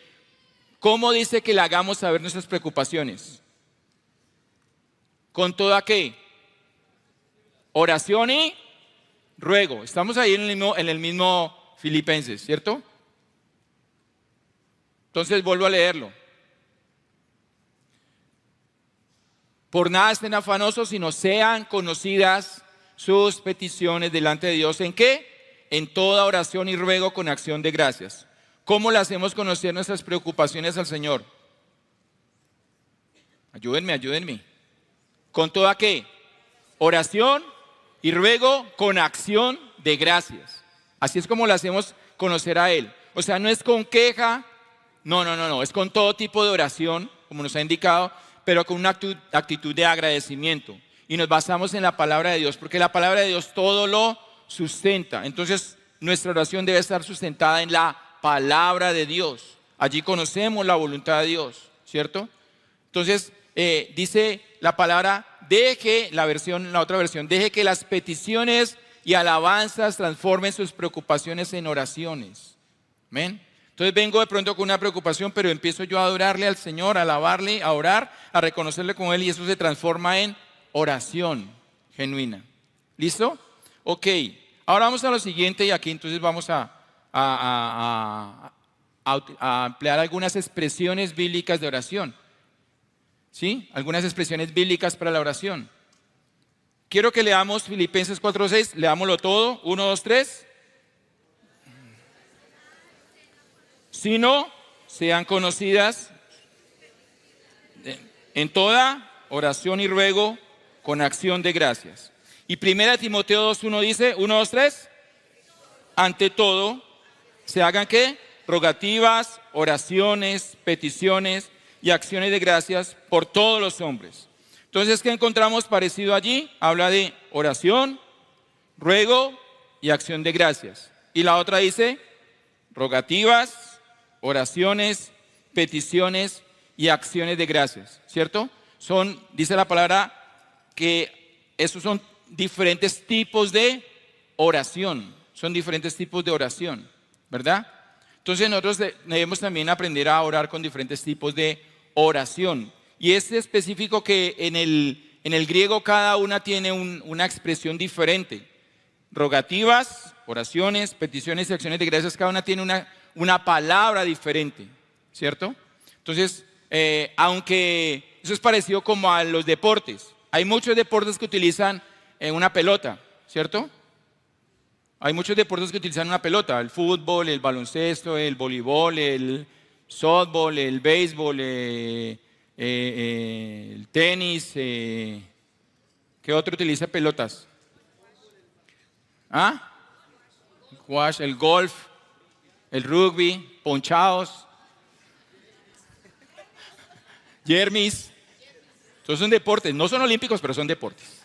¿Cómo dice que le hagamos saber nuestras preocupaciones? ¿Con toda qué? Oración y ruego. Estamos ahí en el mismo Filipenses, ¿cierto? Entonces vuelvo a leerlo. Por nada estén afanosos, sino sean conocidas sus peticiones delante de Dios. ¿En qué? En toda oración y ruego con acción de gracias. ¿Cómo le hacemos conocer nuestras preocupaciones al Señor? Ayúdenme. ¿Con toda qué? Oración y ruego con acción de gracias. Así es como le hacemos conocer a Él. O sea, no es con queja, no, es con todo tipo de oración, como nos ha indicado, pero con una actitud de agradecimiento. Y nos basamos en la palabra de Dios, porque la palabra de Dios todo lo sustenta. Entonces, nuestra oración debe estar sustentada en la palabra de Dios. Allí conocemos la voluntad de Dios, ¿cierto? Entonces, dice la palabra, la otra versión, deje que las peticiones y alabanzas transformen sus preocupaciones en oraciones. ¿Amén? Entonces vengo de pronto con una preocupación, pero empiezo yo a adorarle al Señor, a alabarle, a orar, a reconocerle con Él, y eso se transforma en oración genuina. ¿Listo? Ok, ahora vamos a lo siguiente, y aquí entonces vamos a emplear algunas expresiones bíblicas de oración. ¿Sí? Algunas expresiones bíblicas para la oración. Quiero que leamos Filipenses 4:6, leámoslo todo, 1, 2, 3. Sino sean conocidas en toda oración y ruego con acción de gracias. Y 1 Timoteo 2:1 dice, 1, 2, 3. Ante todo, se hagan ¿qué? Rogativas, oraciones, peticiones y acciones de gracias por todos los hombres. Entonces, ¿qué encontramos parecido allí? Habla de oración, ruego y acción de gracias. Y la otra dice rogativas, oraciones, peticiones y acciones de gracias, ¿cierto? Dice la palabra que esos son diferentes tipos de oración, ¿verdad? Entonces nosotros debemos también aprender a orar con diferentes tipos de oración. Y es específico que en el griego cada una tiene una expresión diferente. Rogativas, oraciones, peticiones y acciones de gracias, cada una tiene una palabra diferente, ¿cierto? Entonces, aunque eso es parecido como a los deportes, hay muchos deportes que utilizan una pelota, ¿cierto? Hay muchos deportes que utilizan una pelota, el fútbol, el baloncesto, el voleibol, el softball, el béisbol, el tenis, ¿qué otro utiliza pelotas? ¿Ah? El golf, el rugby, ponchados, jermis. Todos son deportes, no son olímpicos, pero son deportes.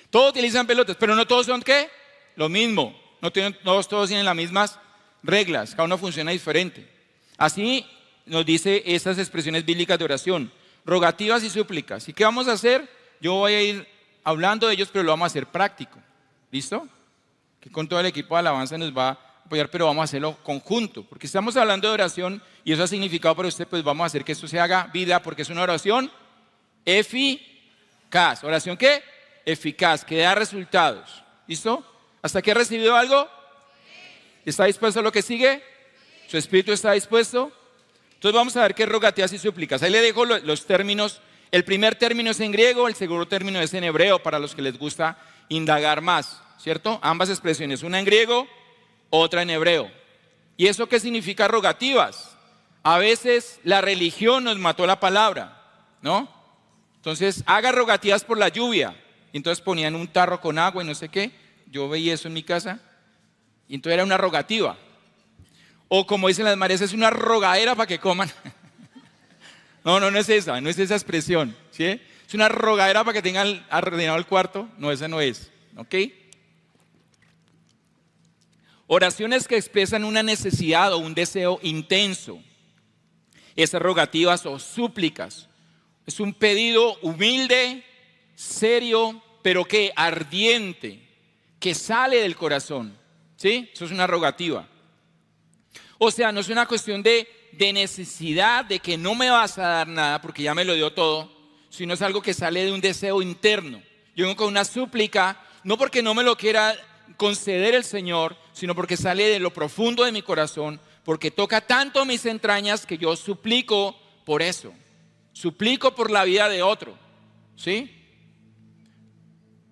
Todos utilizan pelotas, pero no todos son ¿qué? Lo mismo. No todos tienen las mismas reglas, cada uno funciona diferente. Así nos dice estas expresiones bíblicas de oración, rogativas y súplicas. ¿Y qué vamos a hacer? Yo voy a ir hablando de ellos, pero lo vamos a hacer práctico. ¿Listo? Que con todo el equipo de alabanza nos va a apoyar, pero vamos a hacerlo conjunto, porque estamos hablando de oración y eso ha significado para usted, pues vamos a hacer que esto se haga vida, porque es una oración eficaz. ¿Oración qué? Eficaz, que da resultados. ¿Listo? ¿Hasta aquí ha recibido algo? ¿Está dispuesto a lo que sigue? ¿Su espíritu está dispuesto? Entonces vamos a ver qué rogativas y súplicas. Ahí le dejo los términos. El primer término es en griego, el segundo término es en hebreo, para los que les gusta indagar más, ¿cierto? Ambas expresiones, una en griego, otra en hebreo. ¿Y eso qué significa rogativas? A veces la religión nos mató la palabra, ¿no? Entonces, haga rogativas por la lluvia. Y entonces ponían un tarro con agua y no sé qué. Yo veía eso en mi casa. Y entonces era una rogativa. O como dicen las marías, es una rogadera para que coman. No es esa expresión, ¿sí? Es una rogadera para que tengan ordenado el cuarto. No, esa no es, ¿ok? Oraciones que expresan una necesidad o un deseo intenso. Esas rogativas o súplicas. Es un pedido humilde, serio, pero que ardiente, que sale del corazón. ¿Sí? Eso es una rogativa. O sea, no es una cuestión de necesidad, de que no me vas a dar nada porque ya me lo dio todo, sino es algo que sale de un deseo interno. Yo vengo con una súplica, no porque no me lo quiera conceder el Señor, sino porque sale de lo profundo de mi corazón, porque toca tanto mis entrañas que yo suplico por eso. Suplico por la vida de otro. ¿Sí?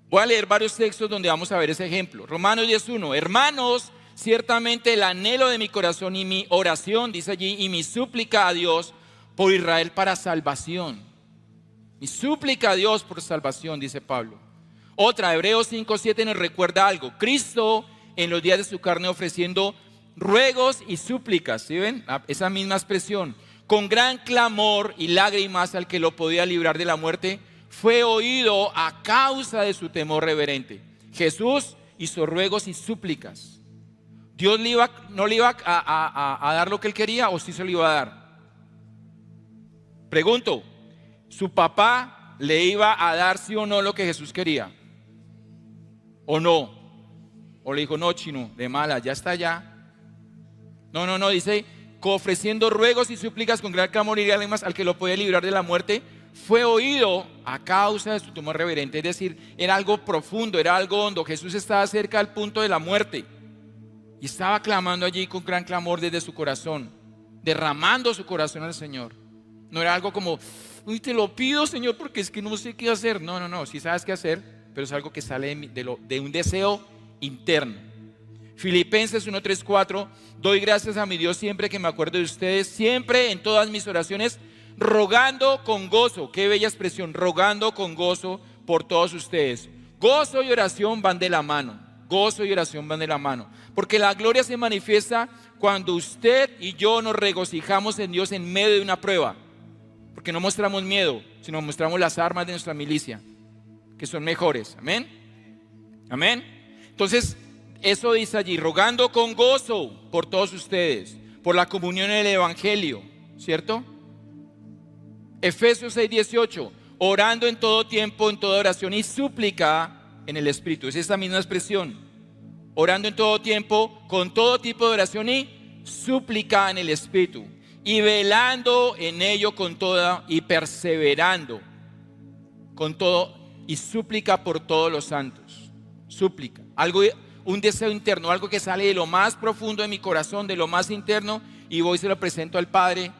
Voy a leer varios textos donde vamos a ver ese ejemplo. Romanos 10:1. Hermanos, ciertamente el anhelo de mi corazón y mi oración, dice allí, y mi súplica a Dios por Israel para salvación. Mi súplica a Dios por salvación, dice Pablo. Otra, Hebreos 5:7 nos recuerda algo. Cristo en los días de su carne ofreciendo ruegos y súplicas, ¿sí ven? Esa misma expresión. Con gran clamor y lágrimas al que lo podía librar de la muerte, fue oído a causa de su temor reverente. Jesús hizo ruegos y súplicas. ¿Dios no le iba a dar lo que él quería o sí se lo iba a dar? Pregunto, ¿su papá le iba a dar sí o no lo que Jesús quería? ¿O no? ¿O le dijo, no, chino, de mala, ya está ya? No, dice, ofreciendo ruegos y súplicas con gran clamor y lágrimas al que lo podía librar de la muerte, fue oído a causa de su temor reverente. Es decir, era algo profundo, era algo hondo. Jesús estaba cerca al punto de la muerte y estaba clamando allí con gran clamor desde su corazón, derramando su corazón al Señor. No era algo como, uy, te lo pido, Señor, porque es que no sé qué hacer. No, sí sabes qué hacer, pero es algo que sale de un deseo interno. Filipenses 1:3-4. Doy gracias a mi Dios siempre que me acuerdo de ustedes, siempre en todas mis oraciones, rogando con gozo. Qué bella expresión, rogando con gozo por todos ustedes. Gozo y oración van de la mano. Gozo y oración van de la mano. Porque la gloria se manifiesta cuando usted y yo nos regocijamos en Dios en medio de una prueba. Porque no mostramos miedo, sino mostramos las armas de nuestra milicia, que son mejores. Amén. Amén. Entonces, eso dice allí, rogando con gozo por todos ustedes, por la comunión en el Evangelio, ¿cierto? Efesios 6:18, orando en todo tiempo, en toda oración y súplica en el Espíritu. Es esta misma expresión, orando en todo tiempo, con todo tipo de oración y súplica en el Espíritu, y velando en ello con toda, y perseverando con todo, y súplica por todos los santos. Súplica, un deseo interno, algo que sale de lo más profundo de mi corazón, de lo más interno, y voy y se lo presento al Padre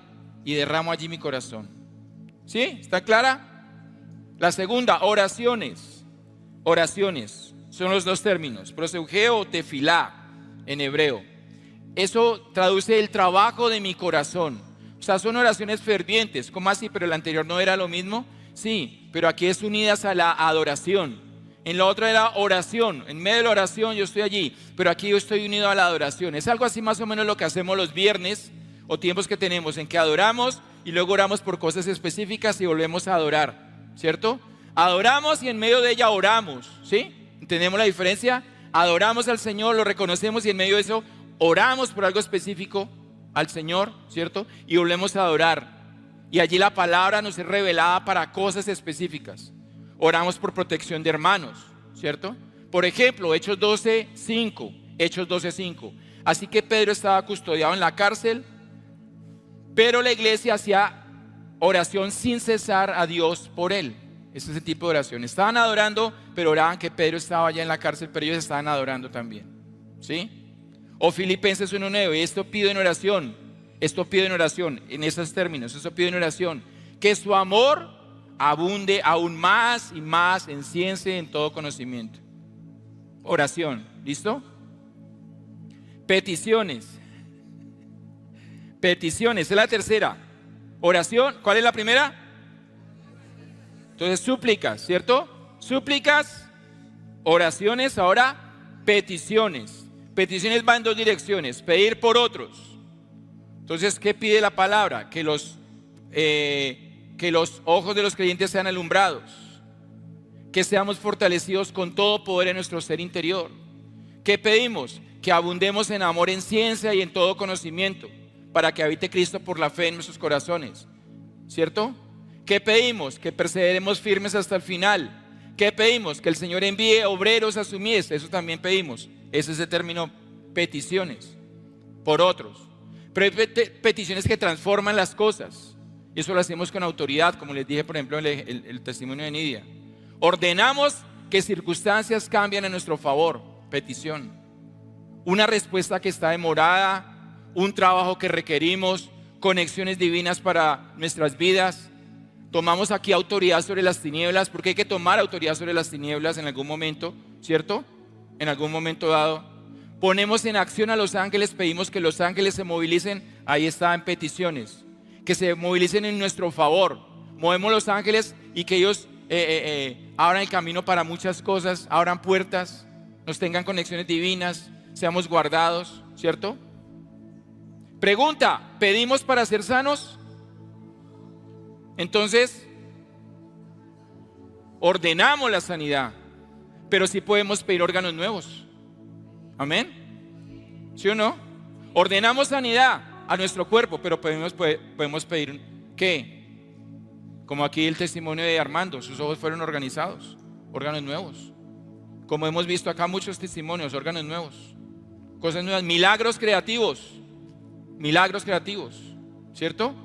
y derramo allí mi corazón. ¿Sí? ¿Está clara? La segunda, oraciones. Oraciones son los dos términos, proseugeo o tefilá en hebreo. Eso traduce el trabajo de mi corazón. O sea, son oraciones fervientes. ¿Cómo así? ¿Pero el anterior no era lo mismo? Sí, pero aquí es unidas a la adoración. En la otra era oración, en medio de la oración yo estoy allí, pero aquí yo estoy unido a la adoración. Es algo así más o menos lo que hacemos los viernes o tiempos que tenemos en que adoramos y luego oramos por cosas específicas y volvemos a adorar, ¿cierto? Adoramos y en medio de ella oramos, ¿sí? ¿Entendemos la diferencia? Adoramos al Señor, lo reconocemos y en medio de eso oramos por algo específico al Señor, ¿cierto? Y volvemos a adorar. Y allí la palabra nos es revelada para cosas específicas. Oramos por protección de hermanos, ¿cierto? Por ejemplo, Hechos 12:5. Así que Pedro estaba custodiado en la cárcel, pero la iglesia hacía oración sin cesar a Dios por él. Ese es el tipo de oración. Estaban adorando, pero oraban que Pedro estaba allá en la cárcel, pero ellos estaban adorando también, ¿sí? O Filipenses 1:9, esto pido en oración, en esos términos, esto pido en oración, que su amor abunde aún más y más en ciencia y en todo conocimiento. Oración, ¿listo? Peticiones, es la tercera. Oración, ¿cuál es la primera? Entonces súplicas, ¿cierto? Súplicas, oraciones, ahora peticiones. Peticiones van en dos direcciones, pedir por otros. Entonces, ¿qué pide la palabra? Que los ojos de los creyentes sean alumbrados, que seamos fortalecidos con todo poder en nuestro ser interior. ¿Qué pedimos? Que abundemos en amor, en ciencia y en todo conocimiento, para que habite Cristo por la fe en nuestros corazones, ¿cierto? ¿Qué pedimos? Que perseveremos firmes hasta el final. ¿Qué pedimos? Que el Señor envíe obreros a su mies. Eso también pedimos. Ese es el término peticiones por otros. Pero hay peticiones que transforman las cosas. Y eso lo hacemos con autoridad, como les dije, por ejemplo, el testimonio de Nidia. Ordenamos que circunstancias cambien a nuestro favor. Petición. Una respuesta que está demorada, un trabajo que requerimos, conexiones divinas para nuestras vidas. Tomamos aquí autoridad sobre las tinieblas, porque hay que tomar autoridad sobre las tinieblas en algún momento, ¿cierto? En algún momento dado. Ponemos en acción a los ángeles, pedimos que los ángeles se movilicen, ahí está en peticiones, que se movilicen en nuestro favor. Movemos los ángeles y que ellos abran el camino para muchas cosas, abran puertas, nos tengan conexiones divinas, seamos guardados, ¿cierto? Pregunta, ¿pedimos para ser sanos? Entonces, ordenamos la sanidad, pero sí podemos pedir órganos nuevos. ¿Amén? ¿Sí o no? Ordenamos sanidad a nuestro cuerpo, pero podemos pedir ¿qué? Como aquí el testimonio de Armando, sus ojos fueron organizados, órganos nuevos. Como hemos visto acá muchos testimonios, órganos nuevos, cosas nuevas, milagros creativos, ¿cierto?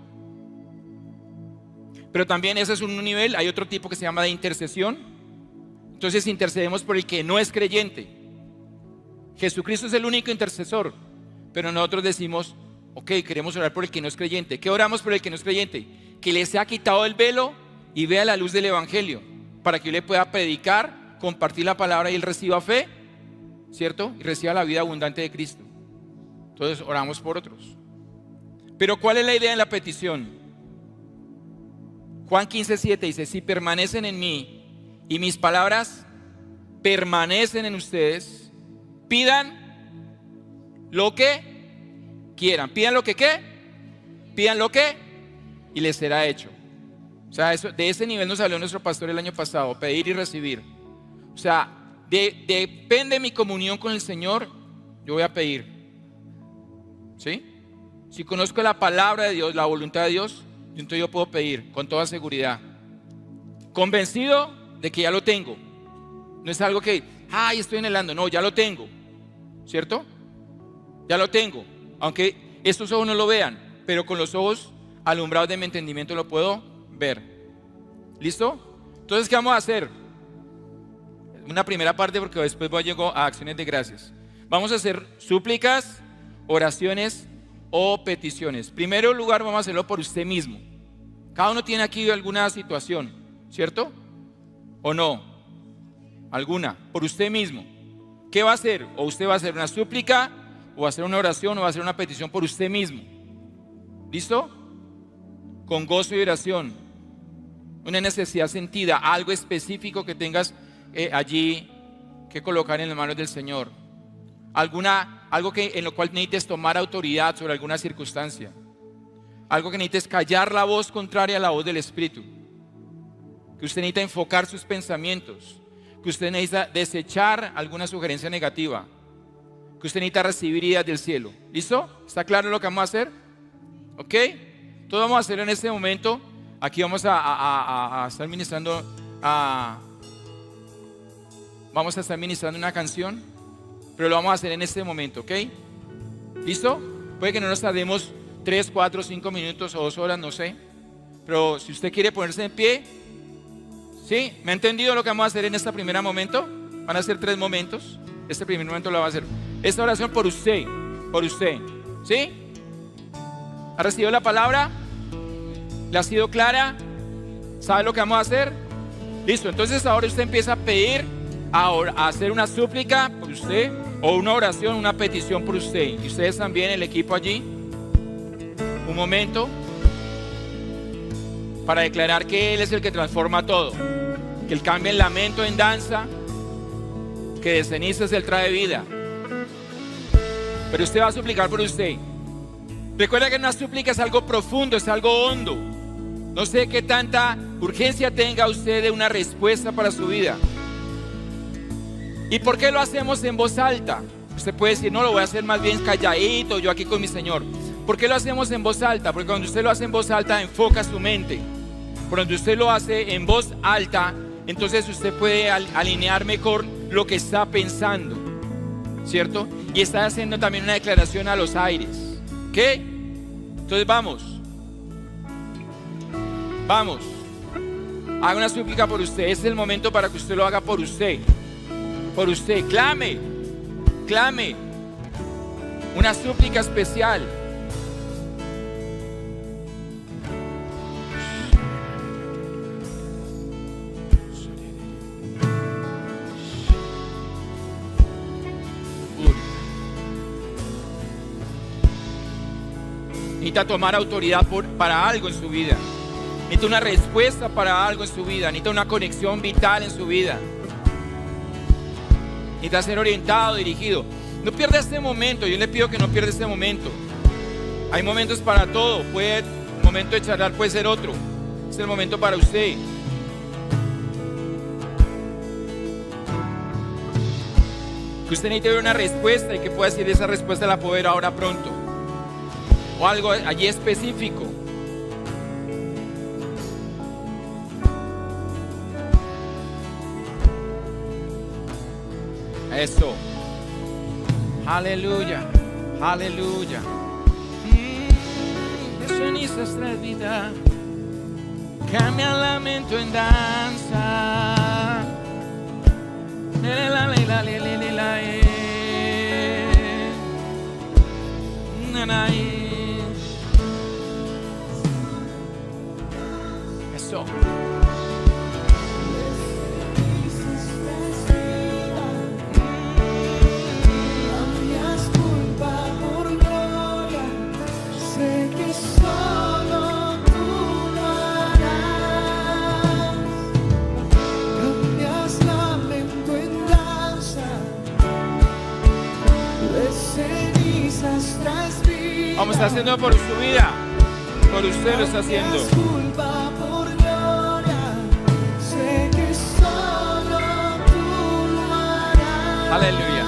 Pero también ese es un nivel, hay otro tipo que se llama de intercesión. Entonces intercedemos por el que no es creyente. Jesucristo es el único intercesor, pero nosotros decimos, ok, queremos orar por el que no es creyente. ¿Qué oramos por el que no es creyente? Que le sea quitado el velo y vea la luz del evangelio, para que yo le pueda predicar, compartir la palabra y él reciba fe, ¿cierto? Y reciba la vida abundante de Cristo. Entonces oramos por otros. Pero ¿cuál es la idea en la petición? Juan 15:7 dice, si permanecen en mí y mis palabras permanecen en ustedes, pidan lo que quieran. Pidan lo que ¿qué? Pidan lo que y les será hecho. O sea, de ese nivel nos habló nuestro pastor el año pasado, pedir y recibir. O sea, depende de mi comunión con el Señor, yo voy a pedir. ¿Sí? Si conozco la palabra de Dios, la voluntad de Dios, entonces yo puedo pedir con toda seguridad, convencido de que ya lo tengo. No es algo que, ay, estoy anhelando. No, ya lo tengo, ¿cierto? Ya lo tengo, aunque estos ojos no lo vean, pero con los ojos alumbrados de mi entendimiento lo puedo ver. ¿Listo? Entonces, ¿qué vamos a hacer? Una primera parte, porque después llego a acciones de gracias. Vamos a hacer súplicas, oraciones o peticiones. Primero lugar, vamos a hacerlo por usted mismo. Cada uno tiene aquí alguna situación, ¿cierto? ¿O no? Alguna, por usted mismo. ¿Qué va a hacer? O usted va a hacer una súplica, o va a hacer una oración, o va a hacer una petición por usted mismo. ¿Listo? Con gozo y oración. Una necesidad sentida, algo específico que tengas allí que colocar en las manos del Señor. Algo en lo cual necesites tomar autoridad sobre alguna circunstancia. Algo que necesites callar la voz contraria a la voz del Espíritu. Que usted necesita enfocar sus pensamientos. Que usted necesita desechar alguna sugerencia negativa. Que usted necesita recibir ideas del cielo. ¿Listo? ¿Está claro lo que vamos a hacer? ¿Ok? Entonces vamos a hacer en este momento. Aquí vamos a estar ministrando vamos a estar ministrando una canción, pero lo vamos a hacer en este momento, ¿ok? ¿Listo? Puede que no nos tardemos 3, 4, 5 minutos o 2 horas, no sé. Pero si usted quiere ponerse en pie, ¿sí? ¿Me ha entendido lo que vamos a hacer en este primer momento? Van a ser 3 momentos. Este primer momento lo va a hacer. Esta oración por usted, ¿sí? ¿Ha recibido la palabra? ¿Le ha sido clara? ¿Sabe lo que vamos a hacer? Listo, entonces ahora usted empieza a pedir, a hacer una súplica por usted, o una oración, una petición por usted. Y ustedes también, el equipo allí, un momento para declarar que Él es el que transforma todo, que Él cambia el lamento en danza, que de cenizas Él trae vida. Pero usted va a suplicar por usted. Recuerda que una súplica es algo profundo, es algo hondo. No sé qué tanta urgencia tenga usted de una respuesta para su vida. ¿Y por qué lo hacemos en voz alta? Usted puede decir, no, lo voy a hacer más bien calladito, yo aquí con mi Señor. ¿Por qué lo hacemos en voz alta? Porque cuando usted lo hace en voz alta, enfoca su mente. Por donde usted lo hace en voz alta, entonces usted puede alinear mejor lo que está pensando, ¿cierto? Y está haciendo también una declaración a los aires. ¿Qué? Entonces vamos. Haga una súplica por usted. Este es el momento para que usted lo haga por usted. Por usted. Clame. Una súplica especial. Necesita tomar autoridad para algo en su vida. Necesita una respuesta para algo en su vida. Necesita una conexión vital en su vida. Necesita ser orientado, dirigido. No pierda este momento. Yo le pido que no pierda este momento. Hay momentos para todo. El momento de charlar puede ser otro. Es el momento para usted. Que usted necesite ver una respuesta y que pueda decir esa respuesta la puedo ver ahora pronto. O algo allí específico. Eso. Aleluya. De cenizas trae vida, cambia el lamento en danza. Eso. Vamos a haciendo por su vida. Por usted lo está haciendo. Aleluya.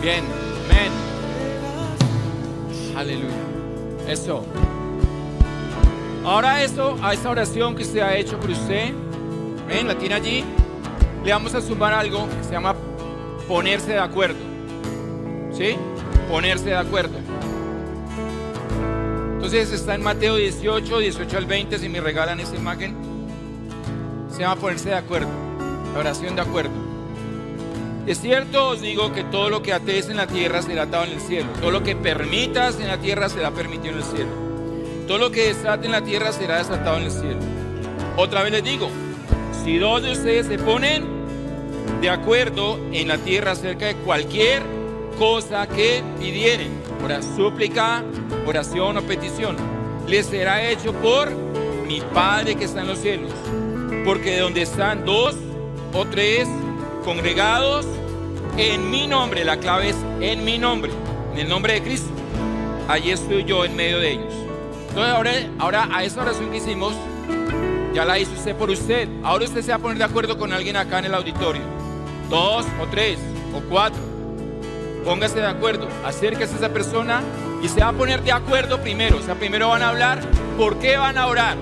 Bien. Amén. Aleluya. Eso. Ahora a esta oración que usted ha hecho por usted, ¿ven? La tiene allí. Le vamos a sumar algo que se llama ponerse de acuerdo. ¿Sí? Ponerse de acuerdo. Entonces está en Mateo 18 al 20, si me regalan esa imagen. Se llama ponerse de acuerdo. La oración de acuerdo. Es cierto, os digo que todo lo que ates en la tierra será atado en el cielo. Todo lo que permitas en la tierra será permitido en el cielo. Todo lo que desate en la tierra será desatado en el cielo. Otra vez les digo, si dos de ustedes se ponen de acuerdo en la tierra acerca de cualquier cosa que pidieren, súplica, oración o petición, les será hecho por mi Padre que está en los cielos. Porque de donde están dos o tres congregados en mi nombre, la clave es en mi nombre, en el nombre de Cristo, allí estoy yo en medio de ellos. Entonces ahora a esa oración que hicimos, ya la hizo usted por usted. Ahora usted se va a poner de acuerdo con alguien acá en el auditorio. 2 o 3 o 4. Póngase de acuerdo, acérquese a esa persona y se va a poner de acuerdo primero. O sea, primero van a hablar por qué van a orar.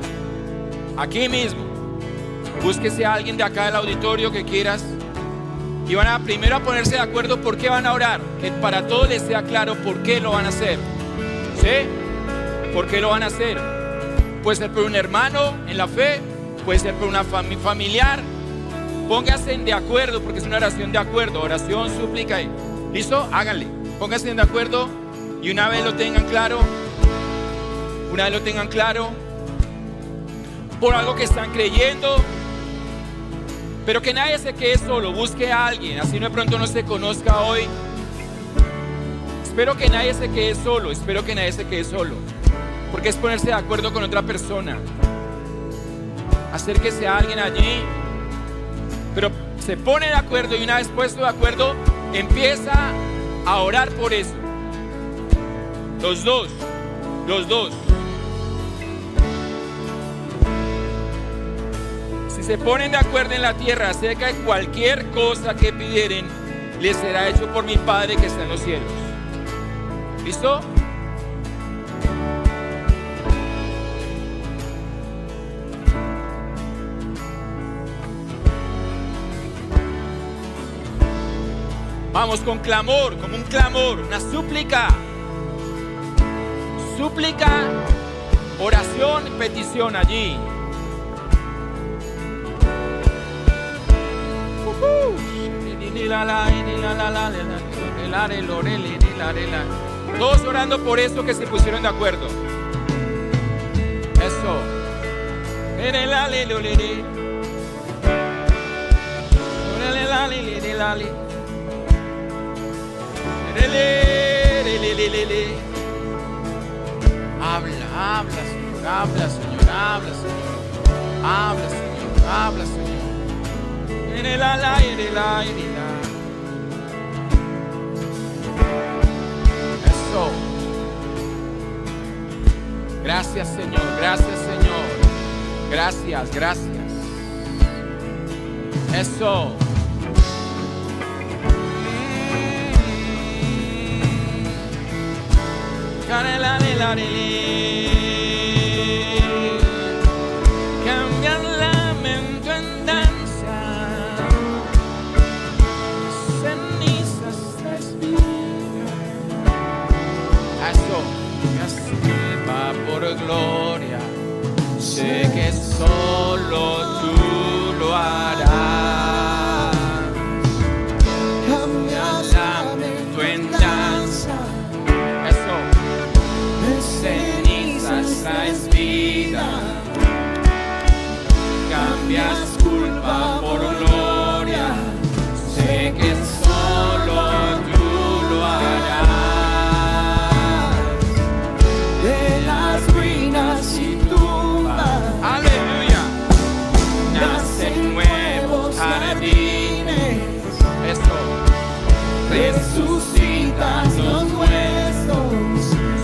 Aquí mismo. Búsquese a alguien de acá del auditorio que quieras y van a primero a ponerse de acuerdo por qué van a orar. Que para todos les sea claro por qué lo van a hacer. ¿Sí? ¿Por qué lo van a hacer? Puede ser por un hermano en la fe, puede ser por una familiar. Pónganse de acuerdo porque es una oración de acuerdo. Oración, súplica. ¿Listo? Háganle. Pónganse de acuerdo y una vez lo tengan claro, por algo que están creyendo, pero que nadie se quede solo. Busque a alguien, así no de pronto no se conozca hoy. Espero que nadie se quede solo, porque es ponerse de acuerdo con otra persona. Acérquese a alguien allí, pero se pone de acuerdo y una vez puesto de acuerdo, empieza a orar por eso. Los dos. Si se ponen de acuerdo en la tierra acerca de cualquier cosa que pidieren, les será hecho por mi Padre que está en los cielos. ¿Listo? Vamos, con clamor, como un clamor, una súplica. Súplica, oración, petición allí. Todos orando por eso que se pusieron de acuerdo. Eso. Habla, Señor, habla, Señor, habla, Señor. Habla, Señor, habla, Señor. Eso. Gracias, Señor, gracias, Señor. Gracias, gracias. Eso. Cambia el lamento en danza, cenizas respira. Eso, que va por gloria. Sé que solo tú lo harás. Cambia el lamento en danza. Eso. Cenizas traes vida, cambias culpa por gloria, sé que solo tú lo harás. De las ruinas y tumbas, aleluya, nacen nuevos jardines. Eso, resucitas los huesos.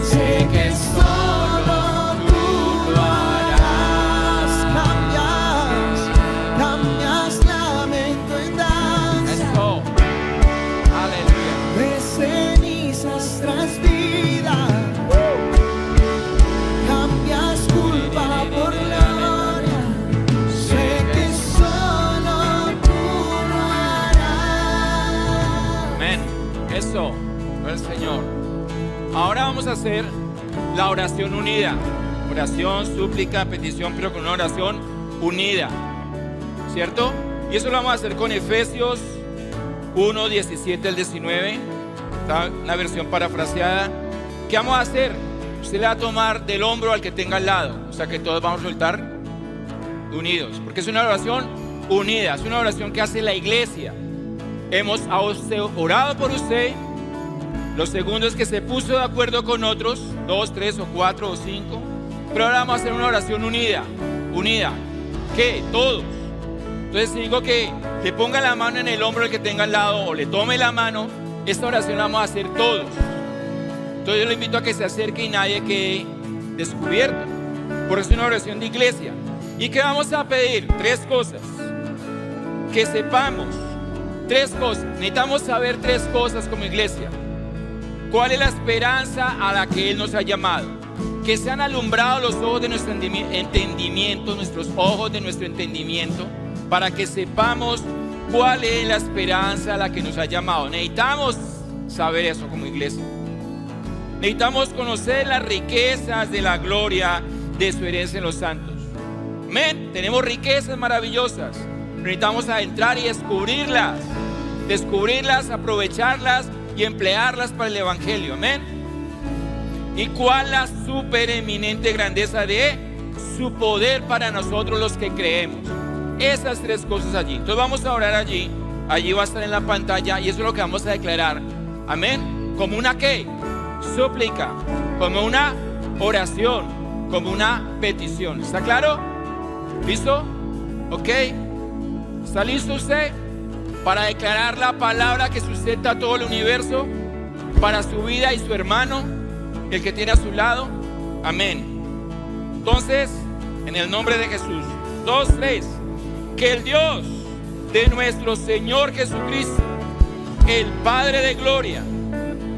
Sé que solo tú lo harás. Cambias lamento en danza. Eso. Aleluya. De cenizas tras vida. Cambias culpa por gloria. Sé que solo tú lo harás. Amén. Eso. El Señor. Ahora vamos a hacer la oración unida. Oración, súplica, petición, pero con una oración unida, ¿cierto? Y eso lo vamos a hacer con Efesios 1, 17 al 19. Está una versión parafraseada. ¿Qué vamos a hacer? Usted le va a tomar del hombro al que tenga al lado. O sea que todos vamos a soltar unidos. Porque es una oración unida. Es una oración que hace la iglesia. Hemos orado por usted. Lo segundo es que se puso de acuerdo con otros, 2, 3 o 4 o 5. Pero ahora vamos a hacer una oración unida. Unida. ¿Qué? Todos. Entonces si digo que le ponga la mano en el hombro del que tenga al lado o le tome la mano, esta oración la vamos a hacer todos. Entonces yo le invito a que se acerque y nadie quede descubierto. Porque es una oración de iglesia. ¿Y qué vamos a pedir? 3 cosas. Que sepamos 3 cosas. Necesitamos saber 3 cosas como iglesia. ¿Cuál es la esperanza a la que Él nos ha llamado? Que sean alumbrados los ojos de nuestro entendimiento, nuestros ojos de nuestro entendimiento, para que sepamos cuál es la esperanza a la que nos ha llamado. Necesitamos saber eso como iglesia. Necesitamos conocer las riquezas de la gloria de su herencia en los santos. Amén. Tenemos riquezas maravillosas. Necesitamos adentrar y descubrirlas, aprovecharlas y emplearlas para el evangelio. Amén. ¿Y cuál la supereminente grandeza de su poder para nosotros los que creemos? Esas 3 cosas allí. Entonces vamos a orar allí. Allí va a estar en la pantalla y eso es lo que vamos a declarar. Amén. Como una ¿qué? Súplica. Como una oración. Como una petición. ¿Está claro? ¿Listo? ¿Ok? ¿Está listo usted? Para declarar la palabra que sustenta todo el universo para su vida y su hermano, el que tiene a su lado. Amén. Entonces, en el nombre de Jesús, 2, 3, que el Dios de nuestro Señor Jesucristo, el Padre de gloria,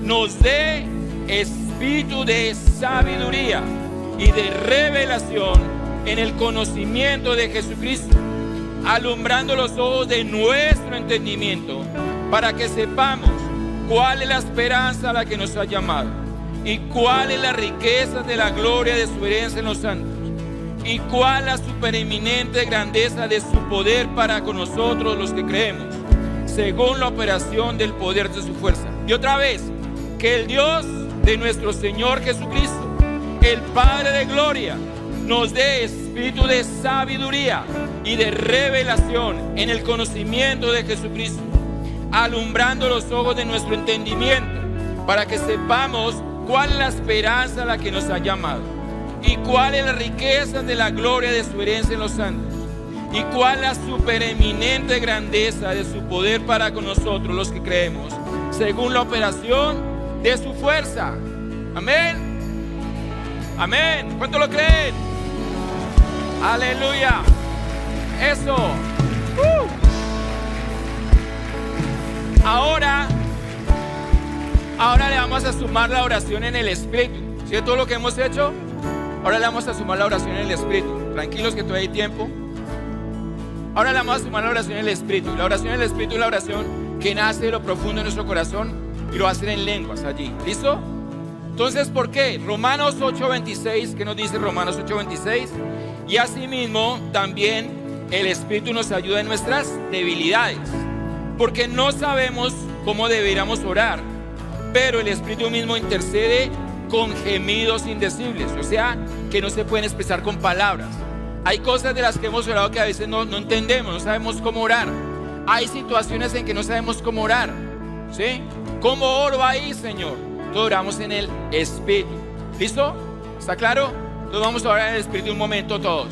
nos dé espíritu de sabiduría y de revelación en el conocimiento de Jesucristo, alumbrando los ojos de nuestro entendimiento, para que sepamos cuál es la esperanza a la que nos ha llamado, y cuál es la riqueza de la gloria de su herencia en los santos, y cuál la supereminente grandeza de su poder para con nosotros los que creemos, según la operación del poder de su fuerza. Y otra vez, que el Dios de nuestro Señor Jesucristo, el Padre de gloria, nos dé espíritu de sabiduría y de revelación en el conocimiento de Jesucristo, alumbrando los ojos de nuestro entendimiento, para que sepamos cuál es la esperanza a la que nos ha llamado, y cuál es la riqueza de la gloria de su herencia en los santos, y cuál la supereminente grandeza de su poder para con nosotros los que creemos, según la operación de su fuerza. Amén. Amén. ¿Cuánto lo creen? Aleluya. Eso. Ahora le vamos a sumar la oración en el Espíritu. ¿Sí? Todo lo que hemos hecho. Ahora le vamos a sumar la oración en el Espíritu. Tranquilos que todavía hay tiempo. Ahora le vamos a sumar la oración en el Espíritu. La oración en el Espíritu es la oración que nace de lo profundo de nuestro corazón y lo va a hacer en lenguas allí. ¿Listo? Entonces, ¿por qué? Romanos 8:26, ¿qué nos dice Romanos 8:26? Y asimismo también el Espíritu nos ayuda en nuestras debilidades, porque no sabemos cómo deberíamos orar, pero el Espíritu mismo intercede con gemidos indecibles, o sea, que no se pueden expresar con palabras. Hay cosas de las que hemos orado que a veces no entendemos, no sabemos cómo orar. Hay situaciones en que no sabemos cómo orar, ¿sí? ¿Cómo oro ahí, Señor? Todos oramos en el Espíritu. ¿Listo? ¿Está claro? Entonces vamos a orar en el Espíritu un momento todos.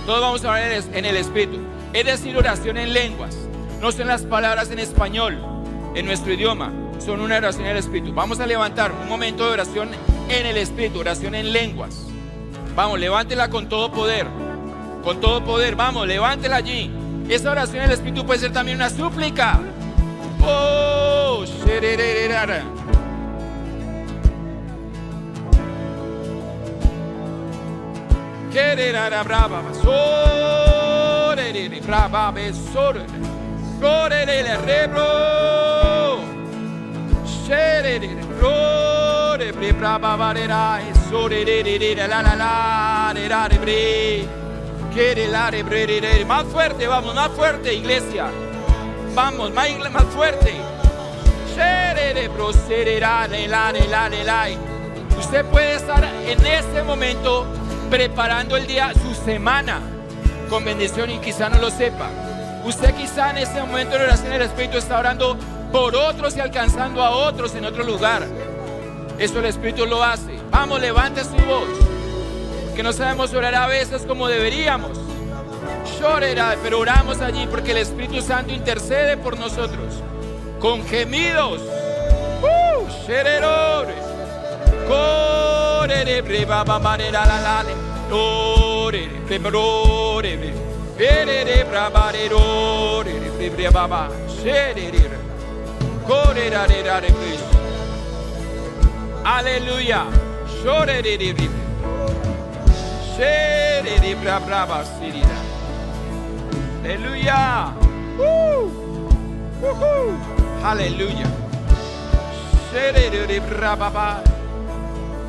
Todos vamos a orar en el Espíritu. Es decir, oración en lenguas. No son las palabras en español, en nuestro idioma. Son una oración en el Espíritu. Vamos a levantar un momento de oración en el Espíritu, oración en lenguas. Vamos, levántela con todo poder. Con todo poder, vamos, levántela allí. Esa oración en el Espíritu puede ser también una súplica. Oh, sherererara. Quererara brava, sorerere brava, besore. Corerere rebro. Shererere rore brava varera, sorerere la la la, la bre. Más fuerte, vamos, más fuerte, iglesia. Vamos, más fuerte. Usted puede estar en este momento preparando el día, su semana, con bendición y quizá no lo sepa. Usted quizá en este momento de oración del Espíritu está orando por otros y alcanzando a otros en otro lugar. Eso el Espíritu lo hace. Vamos, levante su voz. Que no sabemos orar a veces como deberíamos. Llorará, pero oramos allí porque el Espíritu Santo intercede por nosotros con gemidos. Shererores. Corere breva babarera la la le. Orere prebrore. Perere brabarerore breva sherere. Corerare rare. Aleluya. Llorere. Aleluya. Aleluya.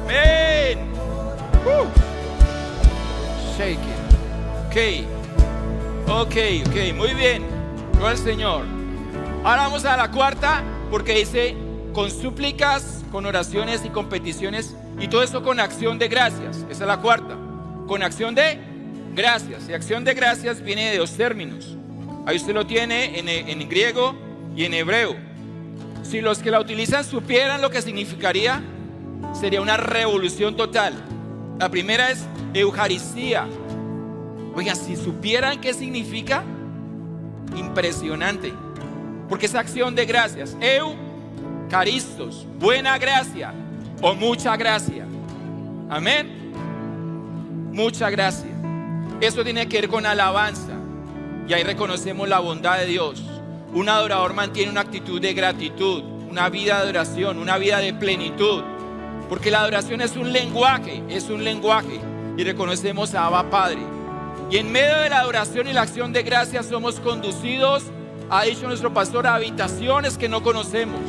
Amén. Shake it. Ok, muy bien. Gloria al Señor. Ahora vamos a la cuarta, porque dice con súplicas, con oraciones y con peticiones, y todo eso con acción de gracias. Esa es la cuarta. Con acción de gracias. Y acción de gracias viene de dos términos. Ahí usted lo tiene en griego y en hebreo. Si los que la utilizan supieran lo que significaría, sería una revolución total. La primera es Eucaristía. Oiga, si supieran qué significa, impresionante. Porque es acción de gracias. Eucaristos, buena gracia o mucha gracia. Amén. Mucha gracia. Eso tiene que ver con alabanza. Y ahí reconocemos la bondad de Dios. Un adorador mantiene una actitud de gratitud, una vida de adoración, una vida de plenitud. Porque la adoración es un lenguaje. Y reconocemos a Abba Padre. Y en medio de la adoración y la acción de gracias somos conducidos, ha dicho nuestro pastor, a habitaciones que no conocemos,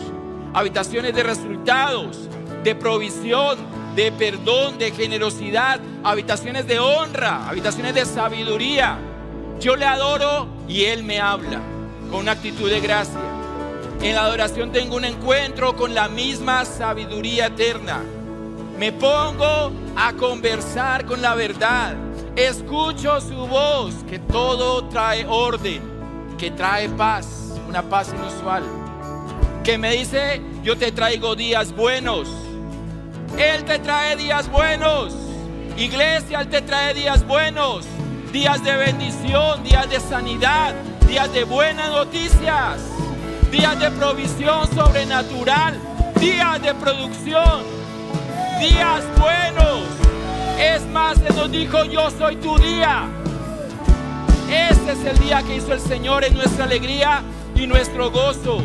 habitaciones de resultados, de provisión, de perdón, de generosidad, habitaciones de honra, habitaciones de sabiduría. Yo le adoro y Él me habla con una actitud de gracia. En la adoración tengo un encuentro con la misma sabiduría eterna. Me pongo a conversar con la verdad. Escucho su voz, que todo trae orden, que trae paz, una paz inusual. Que me dice, yo te traigo días buenos. Él te trae días buenos. Iglesia, Él te trae días buenos. Días de bendición, días de sanidad, días de buenas noticias, días de provisión sobrenatural, días de producción, días buenos. Es más, Él nos dijo, yo soy tu día. Este es el día que hizo el Señor, en nuestra alegría y nuestro gozo.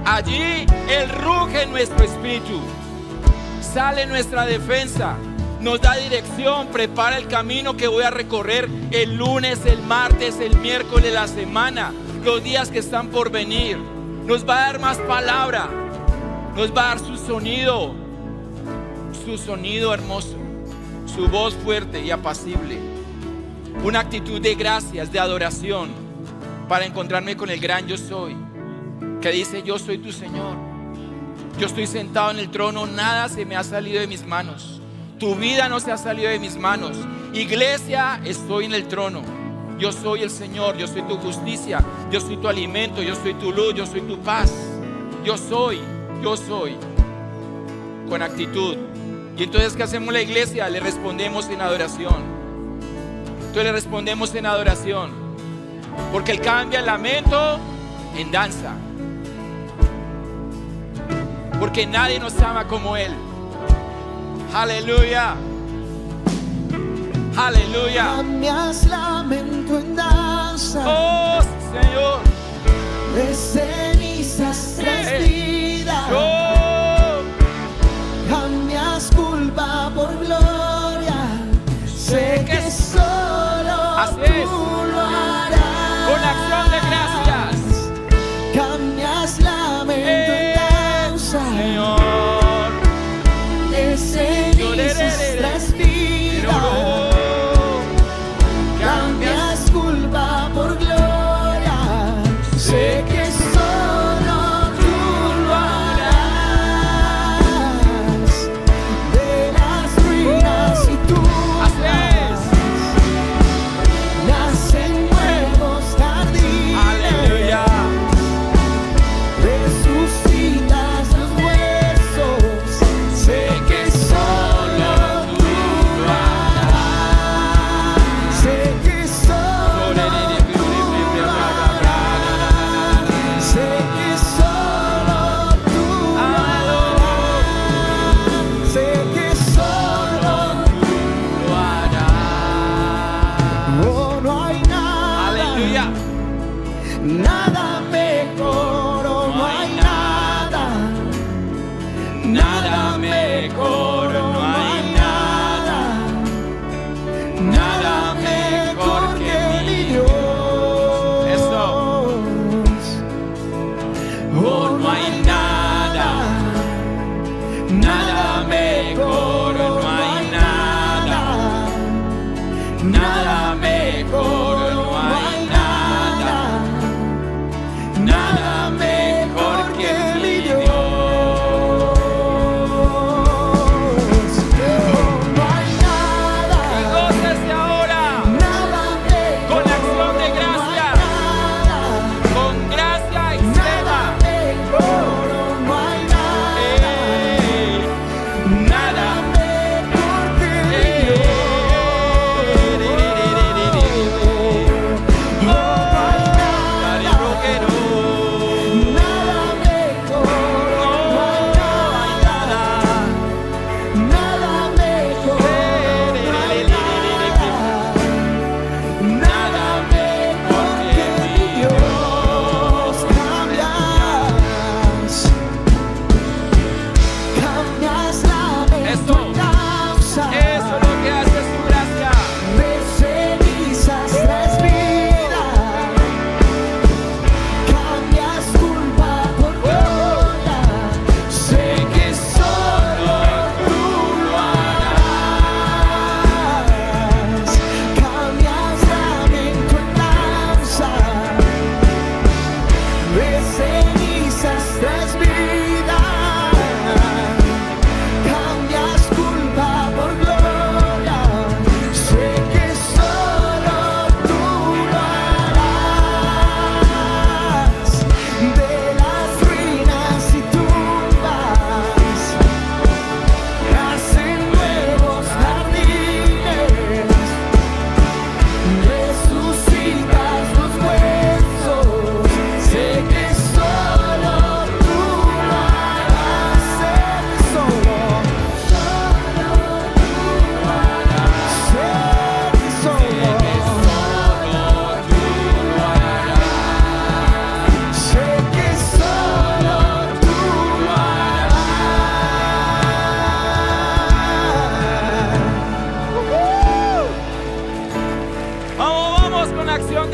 Allí Él ruge en nuestro espíritu, sale nuestra defensa, nos da dirección, prepara el camino que voy a recorrer el lunes, el martes, el miércoles, la semana, los días que están por venir. Nos va a dar más palabra, nos va a dar su sonido hermoso, su voz fuerte y apacible. Una actitud de gracias, de adoración, para encontrarme con el gran yo soy, que dice, yo soy tu Señor. Yo estoy sentado en el trono, nada se me ha salido de mis manos. Tu vida no se ha salido de mis manos. Iglesia, estoy en el trono. Yo soy el Señor, yo soy tu justicia, yo soy tu alimento, yo soy tu luz, yo soy tu paz. Yo soy. Con actitud. Y entonces, ¿qué hacemos la iglesia? Le respondemos en adoración. Entonces le respondemos en adoración. Porque Él cambia el lamento en danza. Porque nadie nos ama como Él. Aleluya. Aleluya. Cambias lamento en danza. Oh, Señor. De cenizas traes vida. Cambias culpa por gloria. Sé que solo tú lo harás. Con acción de gracias. Cambias lamento en danza. Señor. De cenizas traes vida. Cambias culpa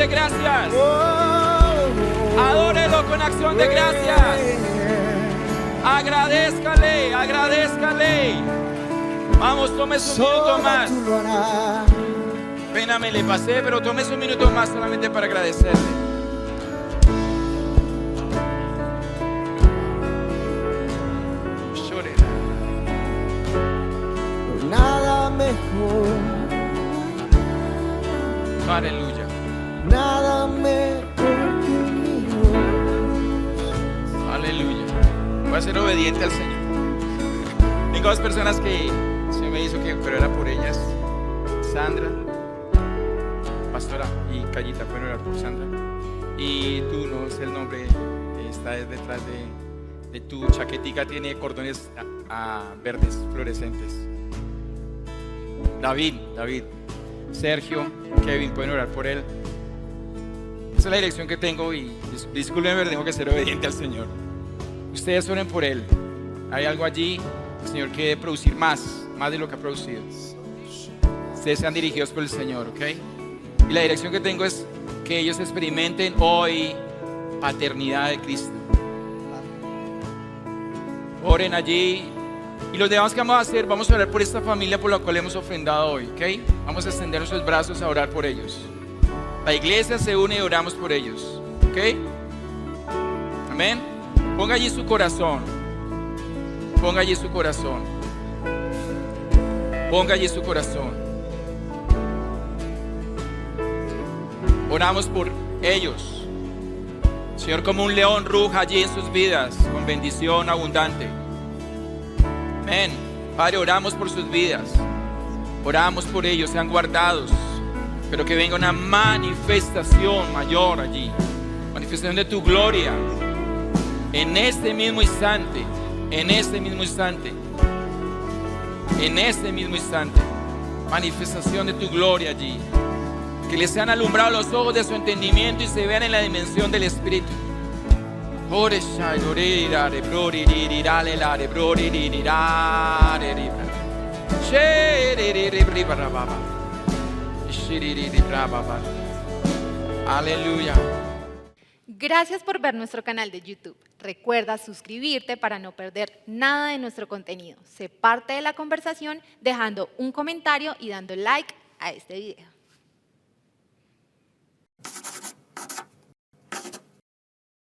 gracias. Oh, Adórelo con acción de gracias. Agradézcale, agradézcale. Vamos, tómese un minuto solo más. tú lo harás. Pena me le pasé, pero tómese un minuto más solamente para agradecerle. Nada mejor, Aleluya. nada mejor que mi Aleluya. Voy a ser obediente al Señor. Tengo dos personas que se me hizo que, pero era por ellas. Sandra, pastora, y Callita, pueden orar por Sandra. Y tú, no sé el nombre, está detrás de tu chaquetica, tiene cordones verdes, fluorescentes. David, Sergio, Kevin, pueden orar por él. Esa es la dirección que tengo y discúlpenme, pero tengo que ser obediente al Señor. Ustedes oren por él. Hay algo allí, el Señor quiere producir más de lo que ha producido. Ustedes sean dirigidos por el Señor, ¿ok? Y la dirección que tengo es que ellos experimenten hoy paternidad de Cristo. Oren allí. Y los demás que vamos a hacer, vamos a orar por esta familia por la cual hemos ofrendado hoy, ¿ok? Vamos a extender nuestros brazos a orar por ellos. La iglesia se une y oramos por ellos, ¿ok? Amén. Ponga allí su corazón. Ponga allí su corazón. Ponga allí su corazón. Oramos por ellos. Señor, como un león ruja allí en sus vidas con bendición abundante. Amén. Padre, oramos por sus vidas. Oramos por ellos, sean guardados. Pero que venga una manifestación mayor allí. Manifestación de tu gloria. En este mismo instante. En este mismo instante. En este mismo instante. Manifestación de tu gloria allí. Que les sean alumbrados los ojos de su entendimiento y se vean en la dimensión del Espíritu. Aleluya. Gracias por ver nuestro canal de YouTube. Recuerda suscribirte para no perder nada de nuestro contenido. Sé parte de la conversación dejando un comentario y dando like a este video.